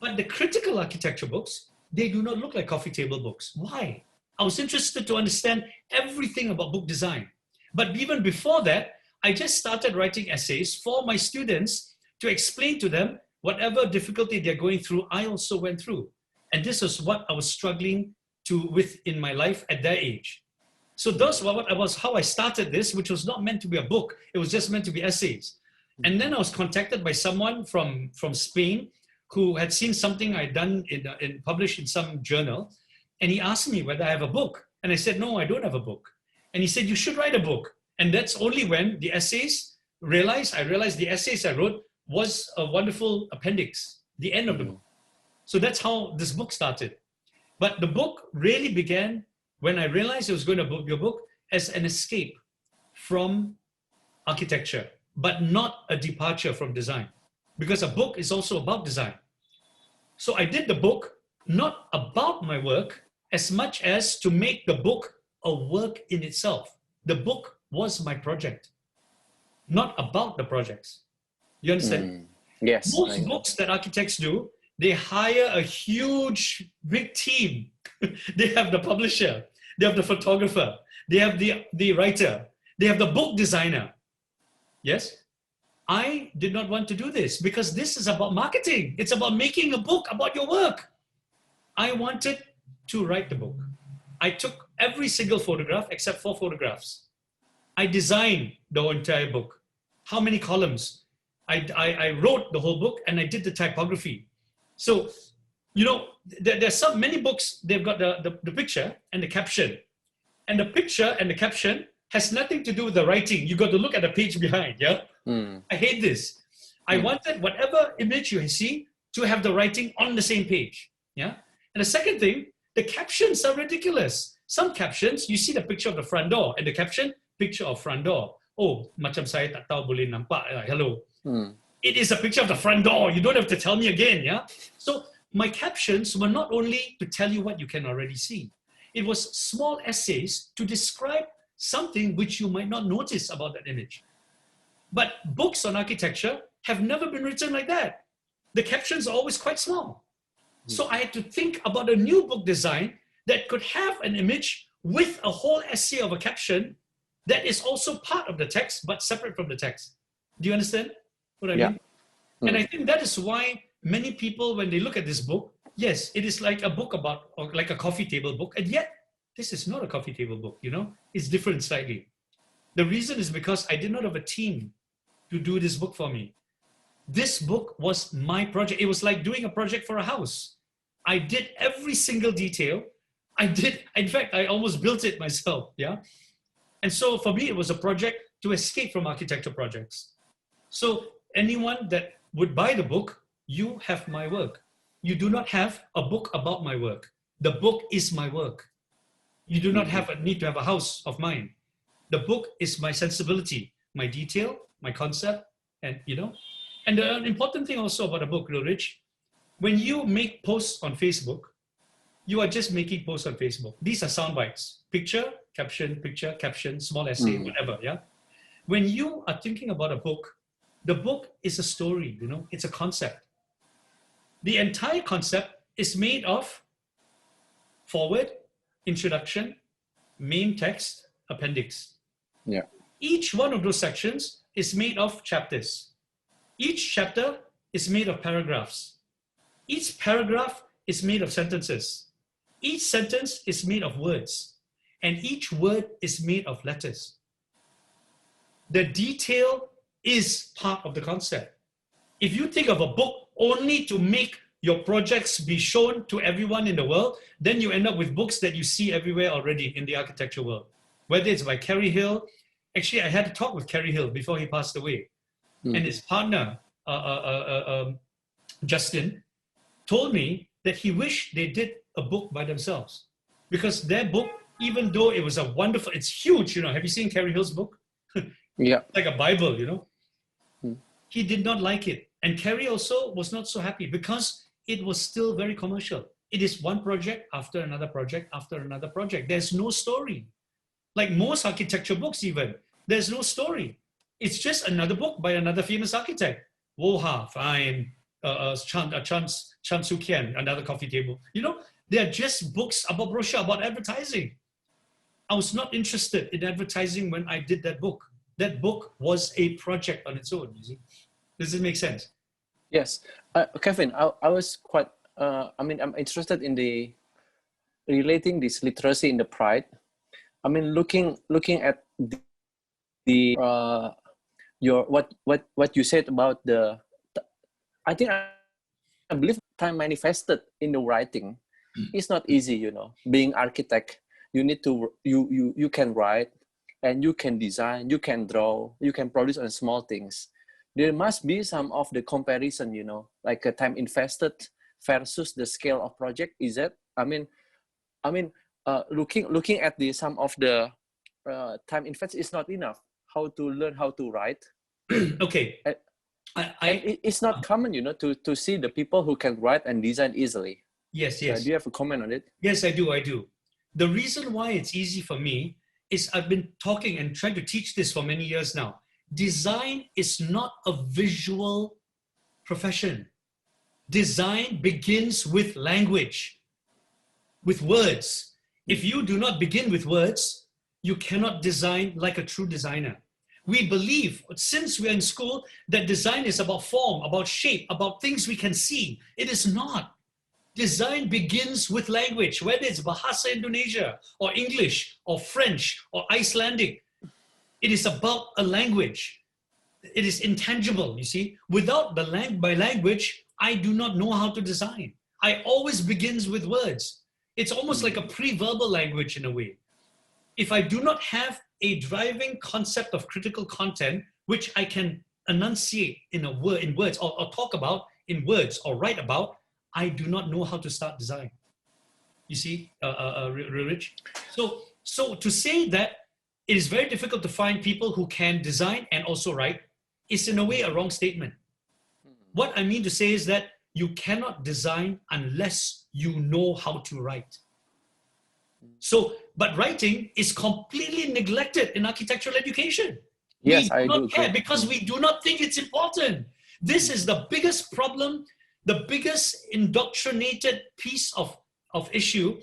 But the critical architecture books, they do not look like coffee table books. Why? I was interested to understand everything about book design. But even before that, I just started writing essays for my students to explain to them whatever difficulty they're going through, I also went through. And this is what I was struggling with in my life at that age. So those were how I started this, which was not meant to be a book. It was just meant to be essays. And then I was contacted by someone from Spain who had seen something I'd done published in some journal. And he asked me whether I have a book. And I said, no, I don't have a book. And he said, you should write a book. And that's only when the essays, I realized the essays I wrote was a wonderful appendix, the end of the book. So that's how this book started. But the book really began when I realized it was going to be a book as an escape from architecture, but not a departure from design, because a book is also about design. So I did the book not about my work as much as to make the book a work in itself. The book was my project, not about the projects. You understand? Yes. Most books that architects do, they hire a huge, big team. They have the publisher, they have the photographer, they have the writer, they have the book designer. Yes? I did not want to do this because this is about marketing. It's about making a book about your work. I wanted to write the book. I took every single photograph except 4 photographs. I designed the entire book. How many columns? I wrote the whole book and I did the typography. So, you know, there's many books, they've got the picture and the caption. And the picture and the caption has nothing to do with the writing. You got to look at the page behind, yeah? I hate this. I wanted whatever image you see to have the writing on the same page, yeah? And the second thing, the captions are ridiculous. Some captions, you see the picture of the front door and the caption, picture of front door. Oh, macam saya tak tahu boleh nampak. Hello. It is a picture of the front door. You don't have to tell me again, yeah? So my captions were not only to tell you what you can already see. It was small essays to describe something which you might not notice about that image. But books on architecture have never been written like that. The captions are always quite small. So I had to think about a new book design that could have an image with a whole essay of a caption that is also part of the text, but separate from the text. Do you understand what I mean? And I think that is why many people, when they look at this book, yes, it is like a book about, or like a coffee table book, and yet this is not a coffee table book, you know? It's different slightly. The reason is because I did not have a team to do this book for me. This book was my project. It was like doing a project for a house. I did every single detail. In fact, I almost built it myself, yeah? And so for me, it was a project to escape from architecture projects. So anyone that would buy the book, you have my work. You do not have a book about my work. The book is my work. You do not need to have a house of mine. The book is my sensibility, my detail, my concept, and you know. And the important thing also about a book, Rich, when you make posts on Facebook, you are just making posts on Facebook. These are sound bites. Picture, caption, small essay, whatever, yeah? When you are thinking about a book, the book is a story, you know, it's a concept. The entire concept is made of forward, introduction, main text, appendix. Yeah. Each one of those sections is made of chapters. Each chapter is made of paragraphs. Each paragraph is made of sentences. Each sentence is made of words. And each word is made of letters. The detail is part of the concept. If you think of a book only to make your projects be shown to everyone in the world, then you end up with books that you see everywhere already in the architecture world. Whether it's by Kerry Hill, actually I had a talk with Kerry Hill before he passed away, and his partner, Justin, told me that he wished they did a book by themselves, because their book, even though it was a wonderful, it's huge, you know, have you seen Kerry Hill's book? Yeah. Like a Bible, you know. He did not like it. And Kerry also was not so happy because it was still very commercial. It is one project after another project after another project. There's no story. Like most architecture books even, there's no story. It's just another book by another famous architect. Woha, fine, Chan Soo Kian, another coffee table. You know, they're just books about brochure, about advertising. I was not interested in advertising when I did that book. That book was a project on its own, you see. Does it make sense? Yes. Kevin, I was quite, I'm interested in the relating this literacy in the pride. I mean, looking at your what you said about I believe time manifested in the writing. It's not easy, you know. Being architect, you need to you can write, and you can design, you can draw, you can produce on small things. There must be some of the comparison, you know, like a time invested versus the scale of project. Is that? Looking at the some of the time invested is not enough. How to learn how to write? Okay. It's not common, you know, to see the people who can write and design easily. Yes. Do you have a comment on it? Yes, I do. The reason why it's easy for me is I've been talking and trying to teach this for many years now. Design is not a visual profession. Design begins with language, with words. If you do not begin with words, you cannot design like a true designer. We believe, since we're in school, that design is about form, about shape, about things we can see. It is not. Design begins with language, whether it's Bahasa Indonesia or English or French or Icelandic. It is about a language. It is intangible, you see. Without my language, I do not know how to design. I always begins with words. It's almost like a pre-verbal language in a way. If I do not have a driving concept of critical content, which I can enunciate in words or talk about in words or write about, I do not know how to start design. You see, Rich? So to say that it is very difficult to find people who can design and also write is in a way a wrong statement. What I mean to say is that you cannot design unless you know how to write. But writing is completely neglected in architectural education. Yes, I do not care agree. because we do not think it's important. This is the biggest problem, the biggest indoctrinated piece of issue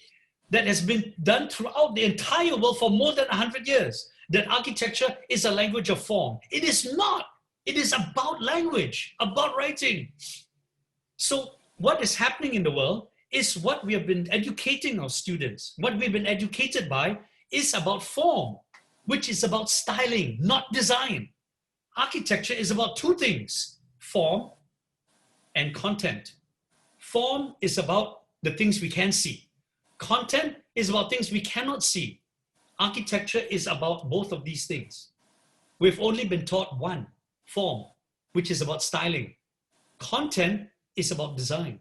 that has been done throughout the entire world for more than 100 years, that architecture is a language of form. It is not. It is about language, about writing. So what is happening in the world is what we have been educating our students. What we've been educated by is about form, which is about styling, not design. Architecture is about two things, form and content. Form is about the things we can see. Content is about things we cannot see. Architecture is about both of these things. We've only been taught one, form, which is about styling. Content is about design.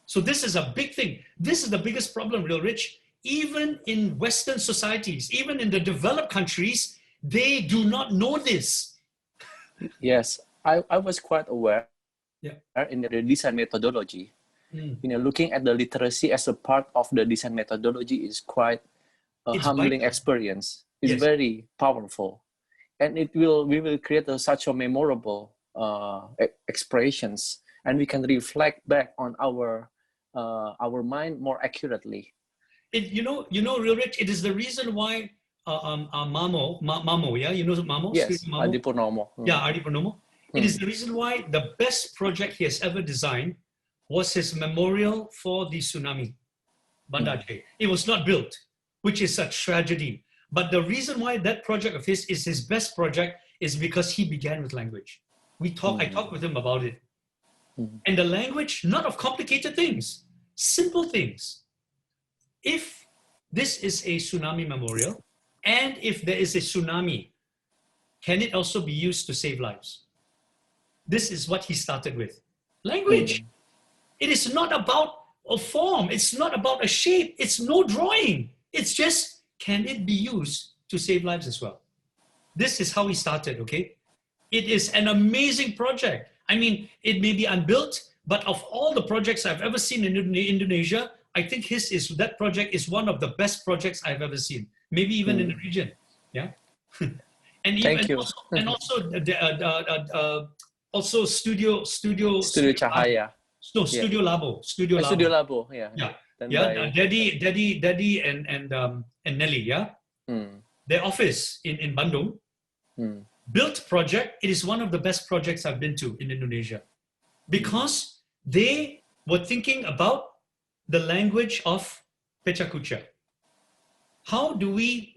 So this is a big thing. This is the biggest problem, Real Rich. Even in Western societies, even in the developed countries, they do not know this. Yes, I was quite aware in the design methodology. You know, looking at the literacy as a part of the design methodology is quite a humbling experience. It's very powerful, and we will create such a memorable expressions, and we can reflect back on our mind more accurately. You know, Real Rich, it is the reason why Mamo, yeah, you know Mamo? Yes, Mamo? Adi Purnomo. Yeah, Adi Purnomo. It is the reason why the best project he has ever designed was his memorial for the tsunami, Banda Aceh. It was not built, which is a tragedy. But the reason why that project of his is his best project is because he began with language. I talked with him about it. And the language, not of complicated things, simple things. If this is a tsunami memorial, and if there is a tsunami, can it also be used to save lives? This is what he started with. Language. It is not about a form. It's not about a shape. It's no drawing. It's just, can it be used to save lives as well? This is how he started, okay? It is an amazing project. I mean, it may be unbuilt, but of all the projects I've ever seen in Indonesia, I think that project is one of the best projects I've ever seen. Maybe even in the region, yeah. And Thank you. Also Studio Cahaya. No, Studio Labo. Studio Labo, yeah. Yeah, Daddy and Nelly, yeah. Their office in Bandung, built project. It is one of the best projects I've been to in Indonesia, because they were thinking about the language of Pecacucha. How do we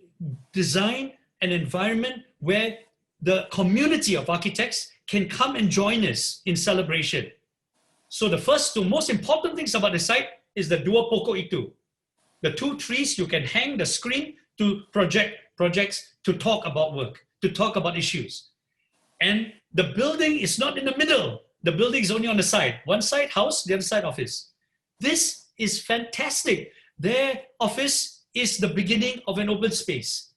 design an environment where the community of architects can come and join us in celebration? So the first two most important things about the site is the dua pokok itu. The 2 trees you can hang the screen to projects to talk about work, to talk about issues. And the building is not in the middle. The building is only on the side. One side house, the other side office. This is fantastic. Their office is the beginning of an open space.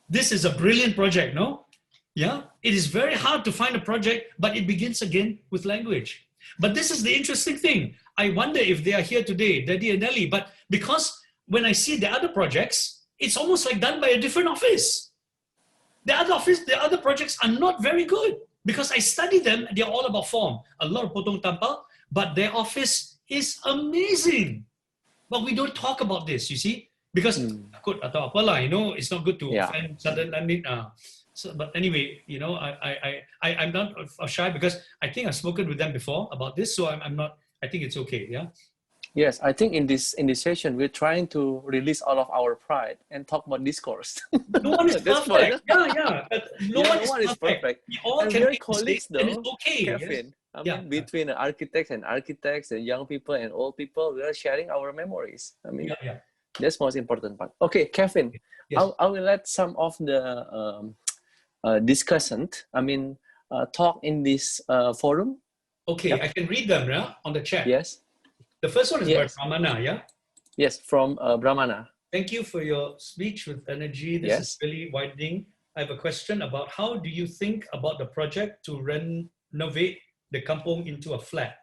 This is a brilliant project, no? Yeah, it is very hard to find a project, but it begins again with language. But this is the interesting thing. I wonder if they are here today, Daddy and Nelly, but because when I see the other projects, it's almost like done by a different office. The other projects are not very good because I study them, they're all about form. A lot of potong tampal, but their office is amazing. But we don't talk about this, you see, because takut atau apalah, you know, it's not good to offend suddenly. So, but anyway, you know, I'm not shy because I think I've spoken with them before about this, so I'm not. I think it's okay. Yeah. Yes, I think in this session we're trying to release all of our pride and talk about discourse. No one is perfect. Yeah. No one is perfect. We all and can we're make colleagues, mistakes, though. and it's okay. Kevin, Yes. I mean, between architects and young people and old people, we are sharing our memories. I mean, that's the most important part. Okay, Kevin, yes. I will let some of the discussant, talk in this forum. Okay, I can read them on the chat. Yes. The first one is Brahmana, yeah? Yes, from Brahmana. Thank you for your speech with energy. This is really widening. I have a question about how do you think about the project to renovate the kampong into a flat?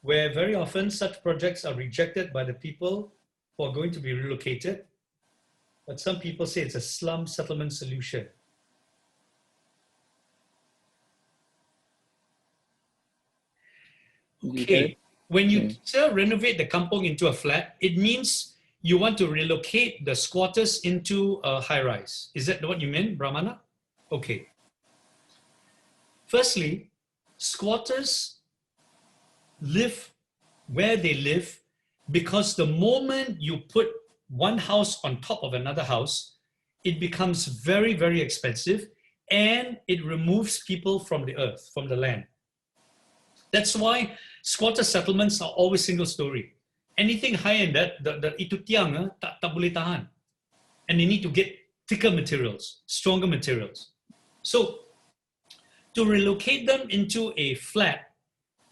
Where very often such projects are rejected by the people who are going to be relocated. But some people say it's a slum settlement solution. Okay, when you renovate the kampong into a flat, it means you want to relocate the squatters into a high-rise. Is that what you meant, Brahmana? Okay. Firstly, squatters live where they live because the moment you put one house on top of another house, it becomes very, very expensive and it removes people from the earth, from the land. That's why squatter settlements are always single story. Anything higher than that, the itu tiang tak boleh tahan. And they need to get thicker materials, stronger materials. So to relocate them into a flat,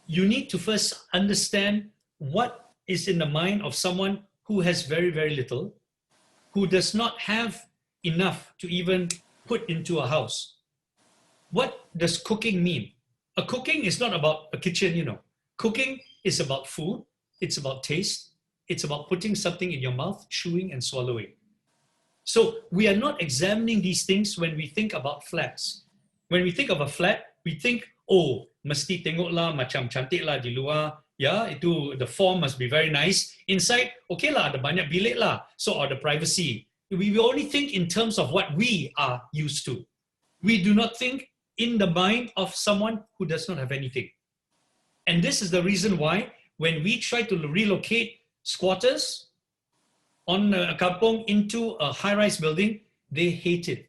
you need to first understand what is in the mind of someone who has very, very little, who does not have enough to even put into a house. What does cooking mean? A cooking is not about a kitchen, you know. Cooking is about food, it's about taste, it's about putting something in your mouth, chewing and swallowing. So we are not examining these things when we think about flats. When we think of a flat, we think, oh, mesti tengoklah macam cantik lah di luar, ya, itu the form must be very nice. Inside, okay lah, ada banyak bilik lah, so or the privacy. We only think in terms of what we are used to. We do not think in the mind of someone who does not have anything. And this is the reason why when we try to relocate squatters on a kampong into a high-rise building, they hate it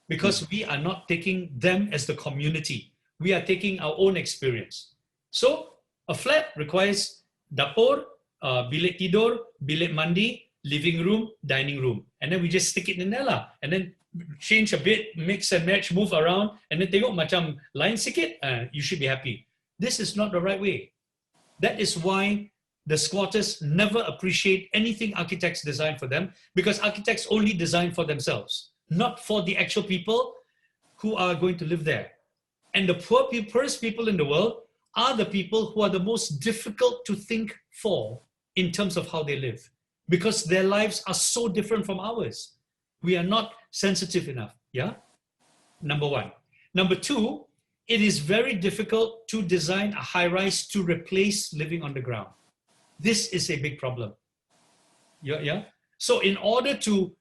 because we are not taking them as the community. we are taking our own experience. So a flat requires dapur, bilik tidur, bilik mandi, living room, dining room. And then we just stick it in there lah. And then change a bit, mix and match, move around, and then tengok macam lain sikit, you should be happy. This is not the right way. That is why the squatters never appreciate anything architects design for them, because architects only design for themselves, not for the actual people who are going to live there. And the poorest people in the world are the people who are the most difficult to think for in terms of how they live, because their lives are so different from ours. We are not sensitive enough, yeah? Number one. Number two, it is very difficult to design a high-rise to replace living on the ground. This is a big problem. Yeah. So in order to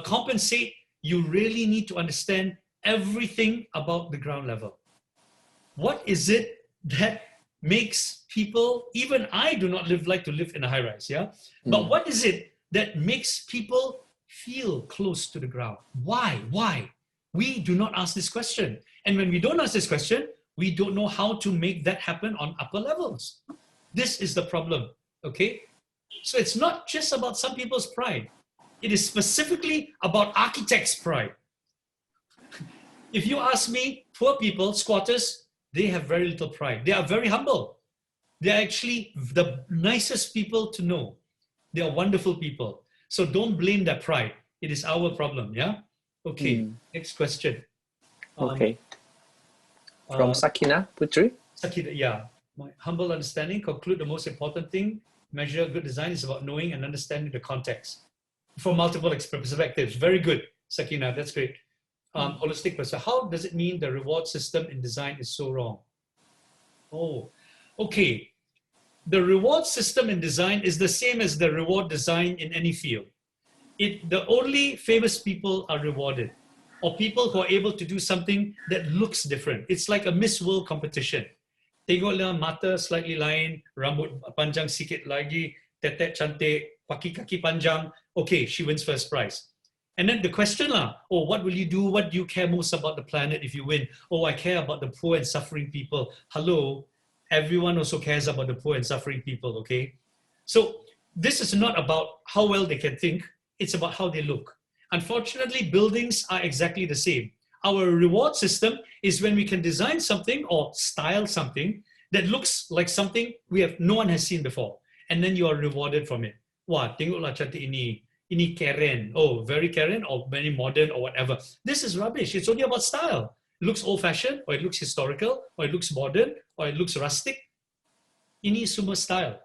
compensate, you really need to understand everything about the ground level. What is it that makes people, even I do not like to live in a high-rise, yeah? But what is it that makes people feel close to the ground? Why? We do not ask this question. And when we don't ask this question, we don't know how to make that happen on upper levels. This is the problem, okay? So it's not just about some people's pride. It is specifically about architects' pride. If you ask me, poor people, squatters, they have very little pride. They are very humble. They are actually the nicest people to know. They are wonderful people. So don't blame their pride. It is our problem, yeah? Okay, next question. Okay. From Sakina Putri. Sakina, yeah. My humble understanding, conclude the most important thing, measure good design is about knowing and understanding the context from multiple perspectives. Very good, Sakina, that's great. Holistic perspective. How does it mean the reward system in design is so wrong? Oh, okay. The reward system in design is the same as the reward design in any field. The only famous people are rewarded, or people who are able to do something that looks different. It's like a Miss World competition. Tengoklah mata slightly lain, rambut panjang sikit lagi, tetek cantik, kaki panjang. Okay, she wins first prize. And then the question what will you do? What do you care most about the planet if you win? Oh, I care about the poor and suffering people. Hello, everyone also cares about the poor and suffering people, okay? So this is not about how well they can think, it's about how they look. Unfortunately, buildings are exactly the same. Our reward system is when we can design something or style something that looks like something no one has seen before. And then you are rewarded from it. Wah, tengoklah cantik ini keren. Oh, very keren or very modern or whatever. This is rubbish. It's only about style. It looks old-fashioned, or it looks historical, or it looks modern, or it looks rustic. Ini semua style.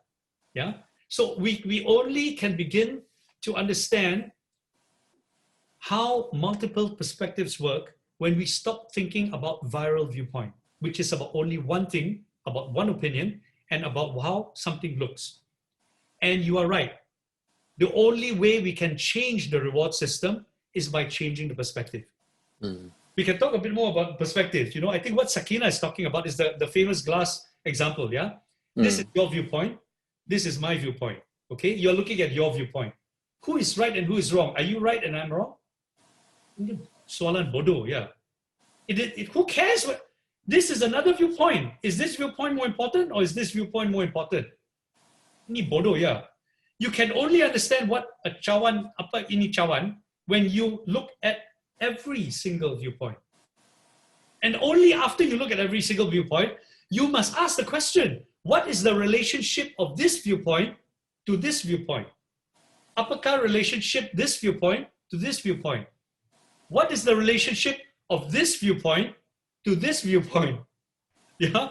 Yeah? So we only can begin to understand how multiple perspectives work when we stop thinking about viral viewpoint, which is about only one thing, about one opinion, and about how something looks. And you are right. The only way we can change the reward system is by changing the perspective. We can talk a bit more about perspective. You know, I think what Sakina is talking about is the famous glass example, yeah? This is your viewpoint. This is my viewpoint, okay? You're looking at your viewpoint. Who is right and who is wrong? Are you right and I'm wrong? Soalan bodoh, yeah. Who cares? This is another viewpoint. Is this viewpoint more important or is this viewpoint more important? Ini bodoh, yeah. You can only understand what a cawan, apa ini cawan, when you look at every single viewpoint. And only after you look at every single viewpoint, you must ask the question, what is the relationship of this viewpoint to this viewpoint? Apakah relationship this viewpoint to this viewpoint? What is the relationship of this viewpoint to this viewpoint? Yeah?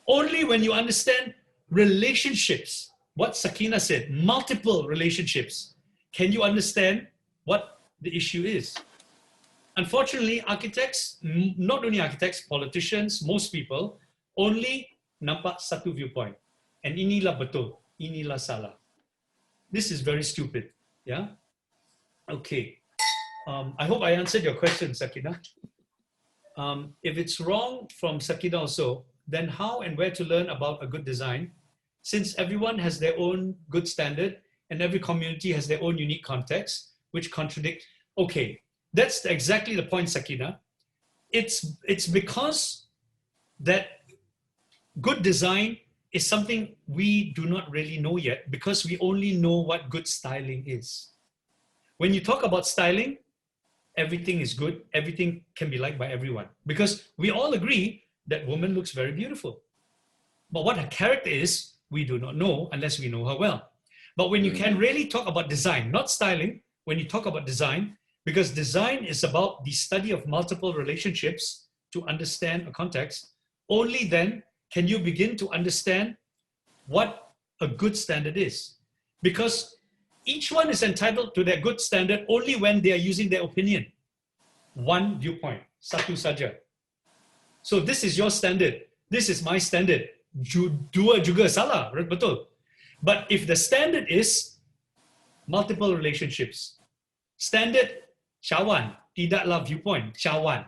Only when you understand relationships, what Sakina said, multiple relationships, can you understand what the issue is. Unfortunately, architects, not only architects, politicians, most people, only nampak satu viewpoint. And inilah betul, inilah salah. This is very stupid, yeah? Okay. I hope I answered your question, Sakina. If it's wrong from Sakina also, then how and where to learn about a good design? Since everyone has their own good standard and every community has their own unique context, which contradict. Okay, that's exactly the point, Sakina. It's because that good design is something we do not really know yet because we only know what good styling is. When you talk about styling, everything is good. Everything can be liked by everyone because we all agree that woman looks very beautiful. But what her character is, we do not know unless we know her well. But when you can really talk about design, not styling, when you talk about design, because design is about the study of multiple relationships to understand a context, only then can you begin to understand what a good standard is. Because each one is entitled to their good standard only when they are using their opinion. One viewpoint, satu saja. So this is your standard, this is my standard. Dua juga salah, betul. But if the standard is multiple relationships, standard cawan, tidaklah viewpoint, cawan.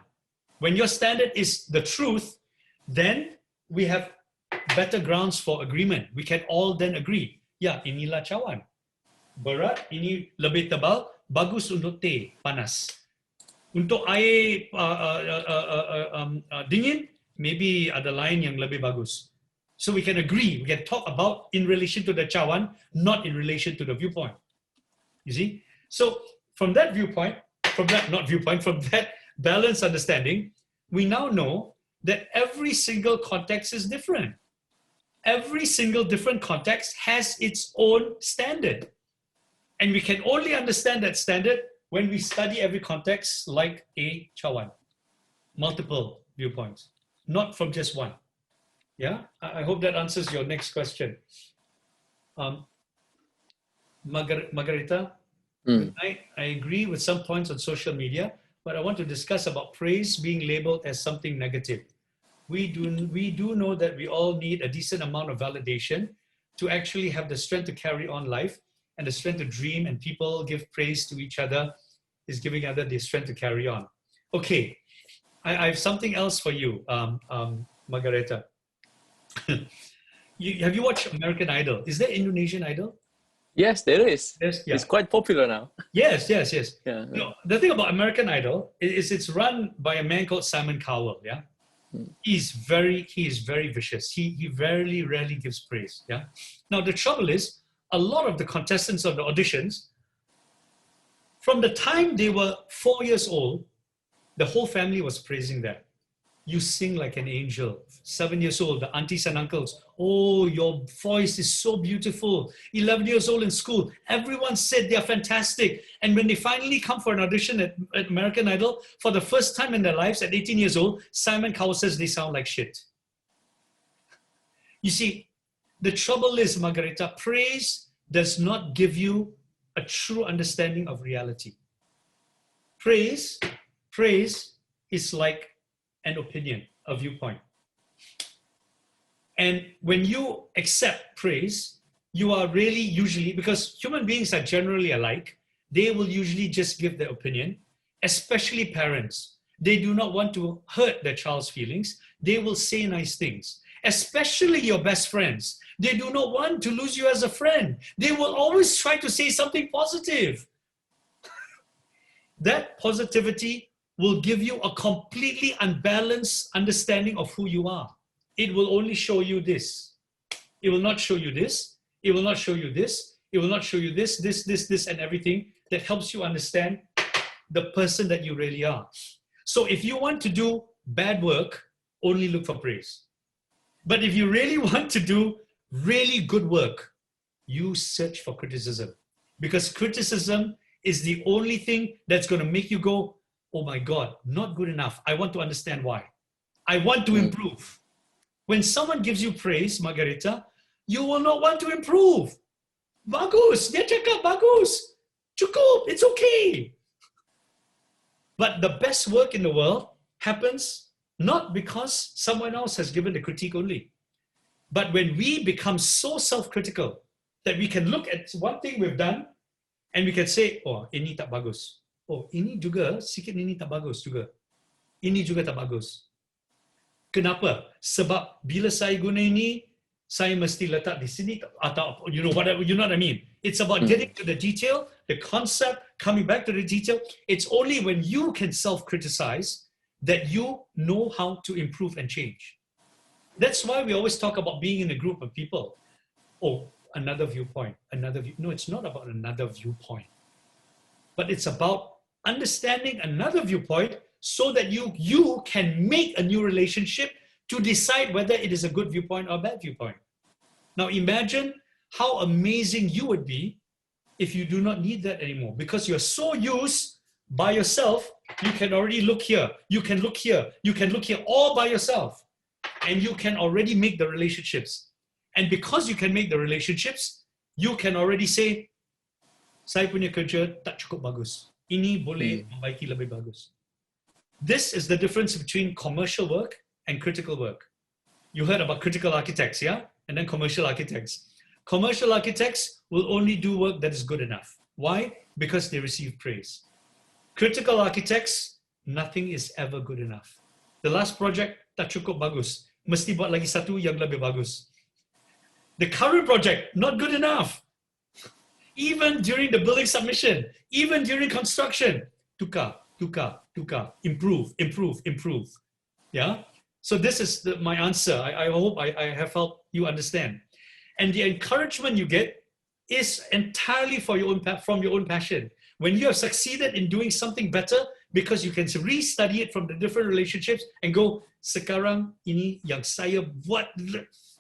When your standard is the truth, then we have better grounds for agreement. We can all then agree, ya inilah cawan. Berat, ini lebih tebal, bagus untuk teh, panas. Untuk air dingin, maybe ada lain yang lebih bagus. So we can agree, we can talk about in relation to the cawan, not in relation to the viewpoint. You see? So from that viewpoint, from that balanced understanding, we now know that every single context is different. Every single different context has its own standard. And we can only understand that standard when we study every context like a cawan. Multiple viewpoints, not from just one. Yeah, I hope that answers your next question. Margarita, I agree with some points on social media, but I want to discuss about praise being labeled as something negative. We do know that we all need a decent amount of validation to actually have the strength to carry on life and the strength to dream, and people give praise to each other is giving other the strength to carry on. Okay, I have something else for you, Margareta. Have you watched American Idol? Is there Indonesian Idol? Yes, there is. Yes, yeah. It's quite popular now. Yes. Yeah. You know, the thing about American Idol is it's run by a man called Simon Cowell. Yeah, he is very vicious. He rarely gives praise. Yeah. Now the trouble is, a lot of the contestants of the auditions, from the time they were 4 years old, the whole family was praising them. You sing like an angel. 7 years old, the aunties and uncles, oh, your voice is so beautiful. 11 years old in school, everyone said they're fantastic. And when they finally come for an audition at American Idol, for the first time in their lives at 18 years old, Simon Cowell says they sound like shit. You see, the trouble is, Margarita, praise does not give you a true understanding of reality. Praise is like an opinion, a viewpoint. And when you accept praise, you are really usually, because human beings are generally alike, they will usually just give their opinion, especially parents. They do not want to hurt their child's feelings. They will say nice things, especially your best friends. They do not want to lose you as a friend. They will always try to say something positive. That positivity will give you a completely unbalanced understanding of who you are. It will only show you this. It will not show you this. It will not show you this. It will not show you this, and everything that helps you understand the person that you really are. So if you want to do bad work, only look for praise. But if you really want to do really good work, you search for criticism. Because criticism is the only thing that's going to make you go, oh my God, not good enough. I want to understand why. I want to improve. When someone gives you praise, Margarita, you will not want to improve. Bagus, dia cakap bagus. Cukup, it's okay. But the best work in the world happens not because someone else has given the critique only, but when we become so self-critical that we can look at one thing we've done and we can say, oh, ini tak bagus. Oh, ini juga, sikit ini tak bagus juga. Ini juga tak bagus. Kenapa? Sebab bila saya guna ini, saya mesti letak di sini atau you know what I mean. It's about getting to the detail, the concept, coming back to the detail. It's only when you can self-criticize that you know how to improve and change. That's why we always talk about being in a group of people. Oh, another viewpoint, another view. No, it's not about another viewpoint, but it's about understanding another viewpoint so that you can make a new relationship to decide whether it is a good viewpoint or a bad viewpoint. Now imagine how amazing you would be if you do not need that anymore, because you're so used by yourself, you can already look here, you can look here, you can look here all by yourself, and you can already make the relationships. And because you can make the relationships, you can already say, saya punya kerja tak cukup bagus. Ini boleh membaiki lebih bagus. This is the difference between commercial work and critical work. You heard about critical architects, yeah? And then commercial architects. Commercial architects will only do work that is good enough. Why? Because they receive praise. Critical architects, nothing is ever good enough. The last project tak cukup bagus. Mesti buat lagi satu yang lebih bagus. The current project, not good enough. Even during the building submission, even during construction, tukar, improve. Yeah? So this is my answer. I hope I have helped you understand. And the encouragement you get is entirely from your own passion. When you have succeeded in doing something better, because you can restudy it from the different relationships and go, sekarang ini yang saya buat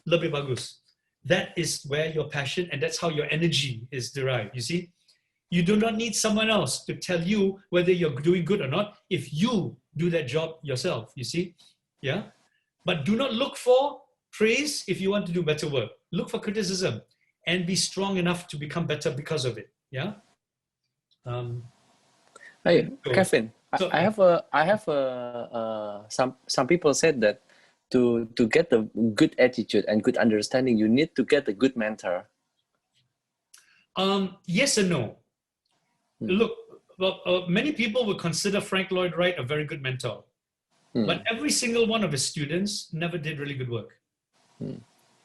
lebih bagus. That is where your passion, and that's how your energy is derived, you see? You do not need someone else to tell you whether you're doing good or not if you do that job yourself, you see? Yeah? But do not look for praise if you want to do better work. Look for criticism and be strong enough to become better because of it, yeah? Hey, Kevin, so, I have some people said that to get a good attitude and good understanding, you need to get a good mentor. Yes and no. Look, many people would consider Frank Lloyd Wright a very good mentor, but every single one of his students never did really good work.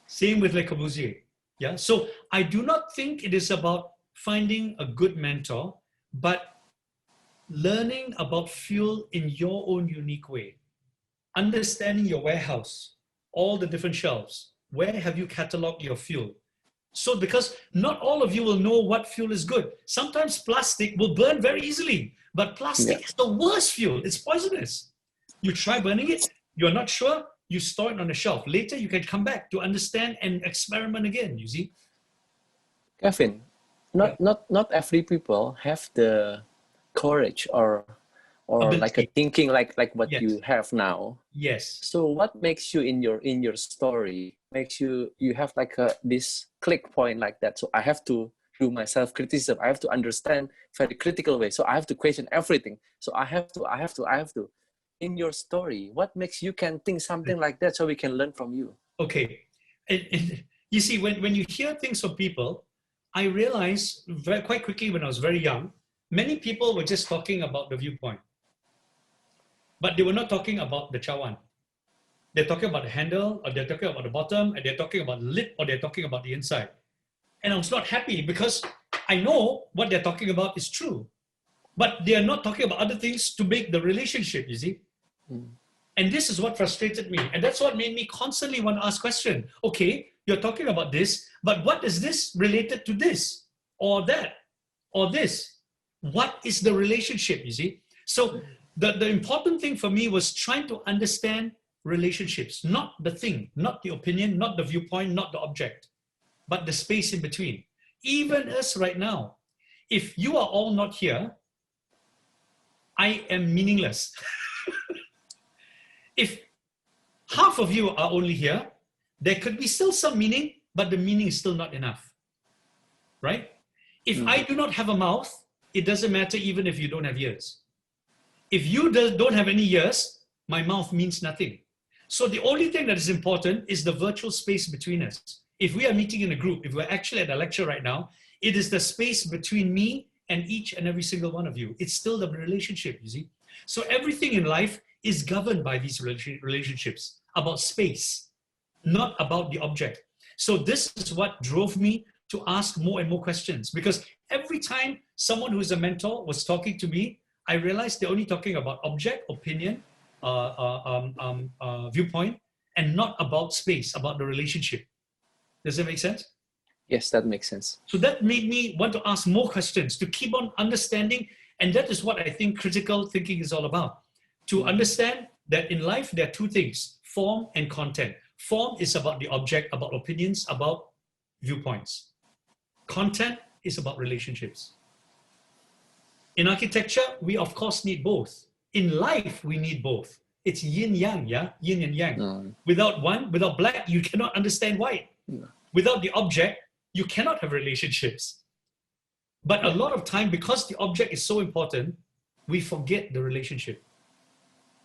Same with Le Corbusier. Yeah. So I do not think it is about finding a good mentor, but learning about fuel in your own unique way. Understanding your warehouse, all the different shelves. Where have you cataloged your fuel? So because not all of you will know what fuel is good. Sometimes plastic will burn very easily, but plastic is the worst fuel. It's poisonous. You try burning it, you're not sure, you store it on a shelf. Later you can come back to understand and experiment again, you see? Kevin, not every people have the courage or like a thinking like what you have now. Yes. So what makes you in your story makes you have like this click point like that? So I have to do my self-criticism. I have to understand very critical way. So I have to question everything. So I have to. In your story, what makes you can think something like that so we can learn from you? Okay. You see, when you hear things from people, I realized quite quickly when I was very young, many people were just talking about the viewpoint. But they were not talking about the cawan. They're talking about the handle, or they're talking about the bottom, and they're talking about the lid, or they're talking about the inside. And I was not happy because I know what they're talking about is true. But they are not talking about other things to make the relationship, you see? And this is what frustrated me. And that's what made me constantly want to ask questions. Okay, you're talking about this, but what is this related to this? Or that? Or this? What is the relationship, you see? So the important thing for me was trying to understand relationships, not the thing, not the opinion, not the viewpoint, not the object, but the space in between. Even us right now, if you are all not here, I am meaningless. If half of you are only here, there could be still some meaning, but the meaning is still not enough, right? If I do not have a mouth, it doesn't matter even if you don't have ears. If you don't have any ears, my mouth means nothing. So the only thing that is important is the virtual space between us. If we are meeting in a group, if we're actually at a lecture right now, it is the space between me and each and every single one of you. It's still the relationship, you see? So everything in life is governed by these relationships, about space, not about the object. So this is what drove me to ask more and more questions, because every time someone who is a mentor was talking to me, I realized they're only talking about object, opinion, viewpoint, and not about space, about the relationship. Does that make sense? Yes, that makes sense. So that made me want to ask more questions, to keep on understanding. And that is what I think critical thinking is all about. To understand that in life, there are two things, form and content. Form is about the object, about opinions, about viewpoints. Content is about relationships. In architecture, we of course need both. In life, we need both. It's yin yang, yeah? Yin and yang. Without one, without black, you cannot understand white. Without the object, you cannot have relationships. But a lot of time, because the object is so important, we forget the relationship.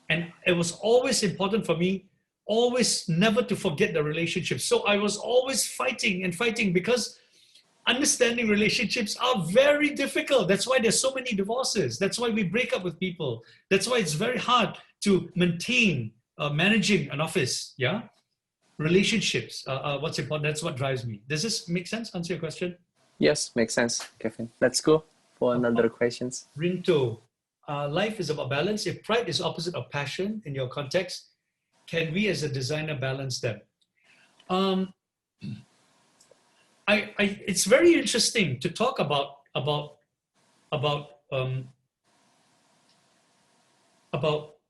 And it was always important for me, always never to forget the relationship. So I was always fighting and fighting, because understanding relationships are very difficult. That's why there's so many divorces. That's why we break up with people. That's why it's very hard to maintain managing an office, yeah? Relationships, what's important, that's what drives me. Does this make sense? Answer your question? Yes, makes sense, Kevin. Let's go for another questions. Rinto, life is about balance. If pride is opposite of passion in your context, can we as a designer balance them? It's very interesting to talk about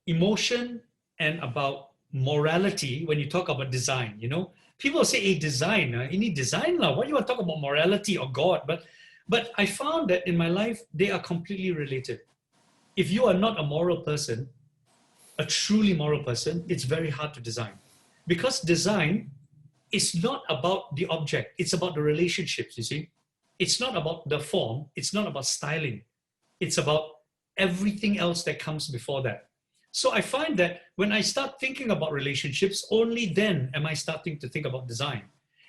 emotion and about morality when you talk about design. You know, people say, "Hey, design, you need design now. Why do you want to talk about morality or God?" But I found that in my life they are completely related. If you are not a moral person, a truly moral person, it's very hard to design, because design is not about the object, it's about the relationships, you see. It's not about the form, it's not about styling, it's about everything else that comes before that. So I find that when I start thinking about relationships, only then am I starting to think about design.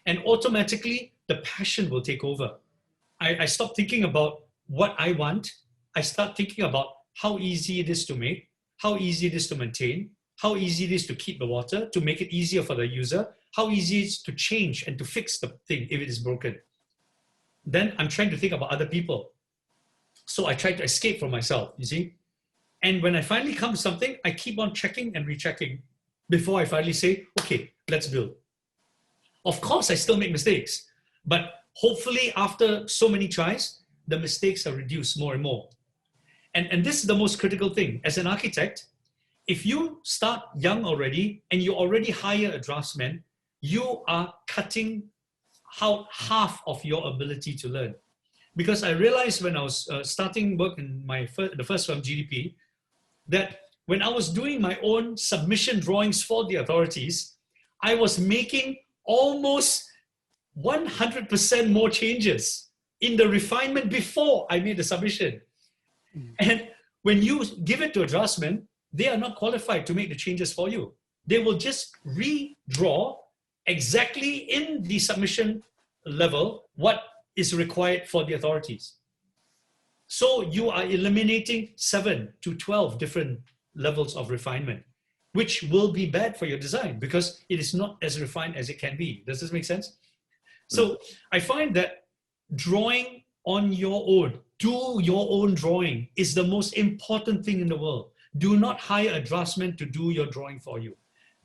And automatically, the passion will take over. I stop thinking about what I want. I start thinking about how easy it is to make, how easy it is to maintain, how easy it is to keep the water, to make it easier for the user, how easy it is to change and to fix the thing if it is broken. Then I'm trying to think about other people. So I try to escape from myself, you see. And when I finally come to something, I keep on checking and rechecking before I finally say, okay, let's build. Of course, I still make mistakes, but hopefully after so many tries, the mistakes are reduced more and more. And this is the most critical thing. As an architect, if you start young already and you already hire a draftsman, you are cutting out half of your ability to learn. Because I realized when I was starting work in the first firm, GDP, that when I was doing my own submission drawings for the authorities, I was making almost 100% more changes in the refinement before I made the submission. And when you give it to a draftsman, they are not qualified to make the changes for you. They will just redraw exactly in the submission level what is required for the authorities. So you are eliminating 7 to 12 different levels of refinement, which will be bad for your design because it is not as refined as it can be. Does this make sense? So I find that drawing on your own, do your own drawing is the most important thing in the world. Do not hire a draftsman to do your drawing for you.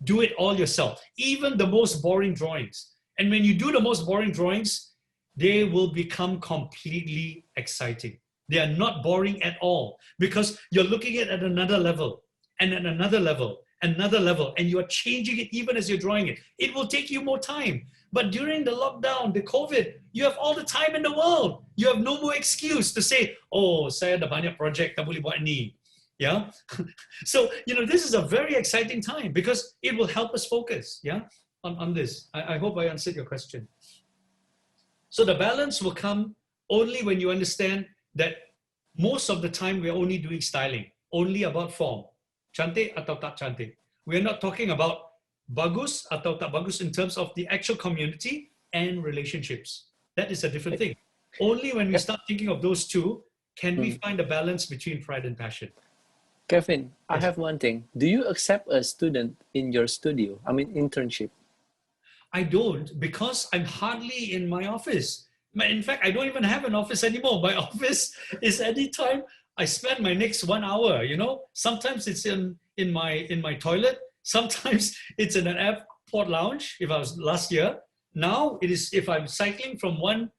Do it all yourself, even the most boring drawings. And when you do the most boring drawings, they will become completely exciting. They are not boring at all because you're looking at another level and at another level, another level, and you are changing it even as you're drawing it. It will take you more time. But during the lockdown, the COVID, you have all the time in the world. You have no more excuse to say, oh, saya ada banyak project, tak boleh buat ni. Yeah. So, this is a very exciting time because it will help us focus, yeah, on this. I hope I answered your question. So the balance will come only when you understand that most of the time we're only doing styling, only about form. Cantik atau tak cantik. We're not talking about bagus atau tak bagus in terms of the actual community and relationships. That is a different thing. Only when we start thinking of those two can we find a balance between pride and passion. Kevin, I have one thing. Do you accept a student in your studio? I mean, internship. I don't, because I'm hardly in my office. In fact, I don't even have an office anymore. My office is anytime I spend my next 1 hour, Sometimes it's in my toilet. Sometimes it's in an app Port Lounge, if I was last year. Now it is, if I'm cycling from one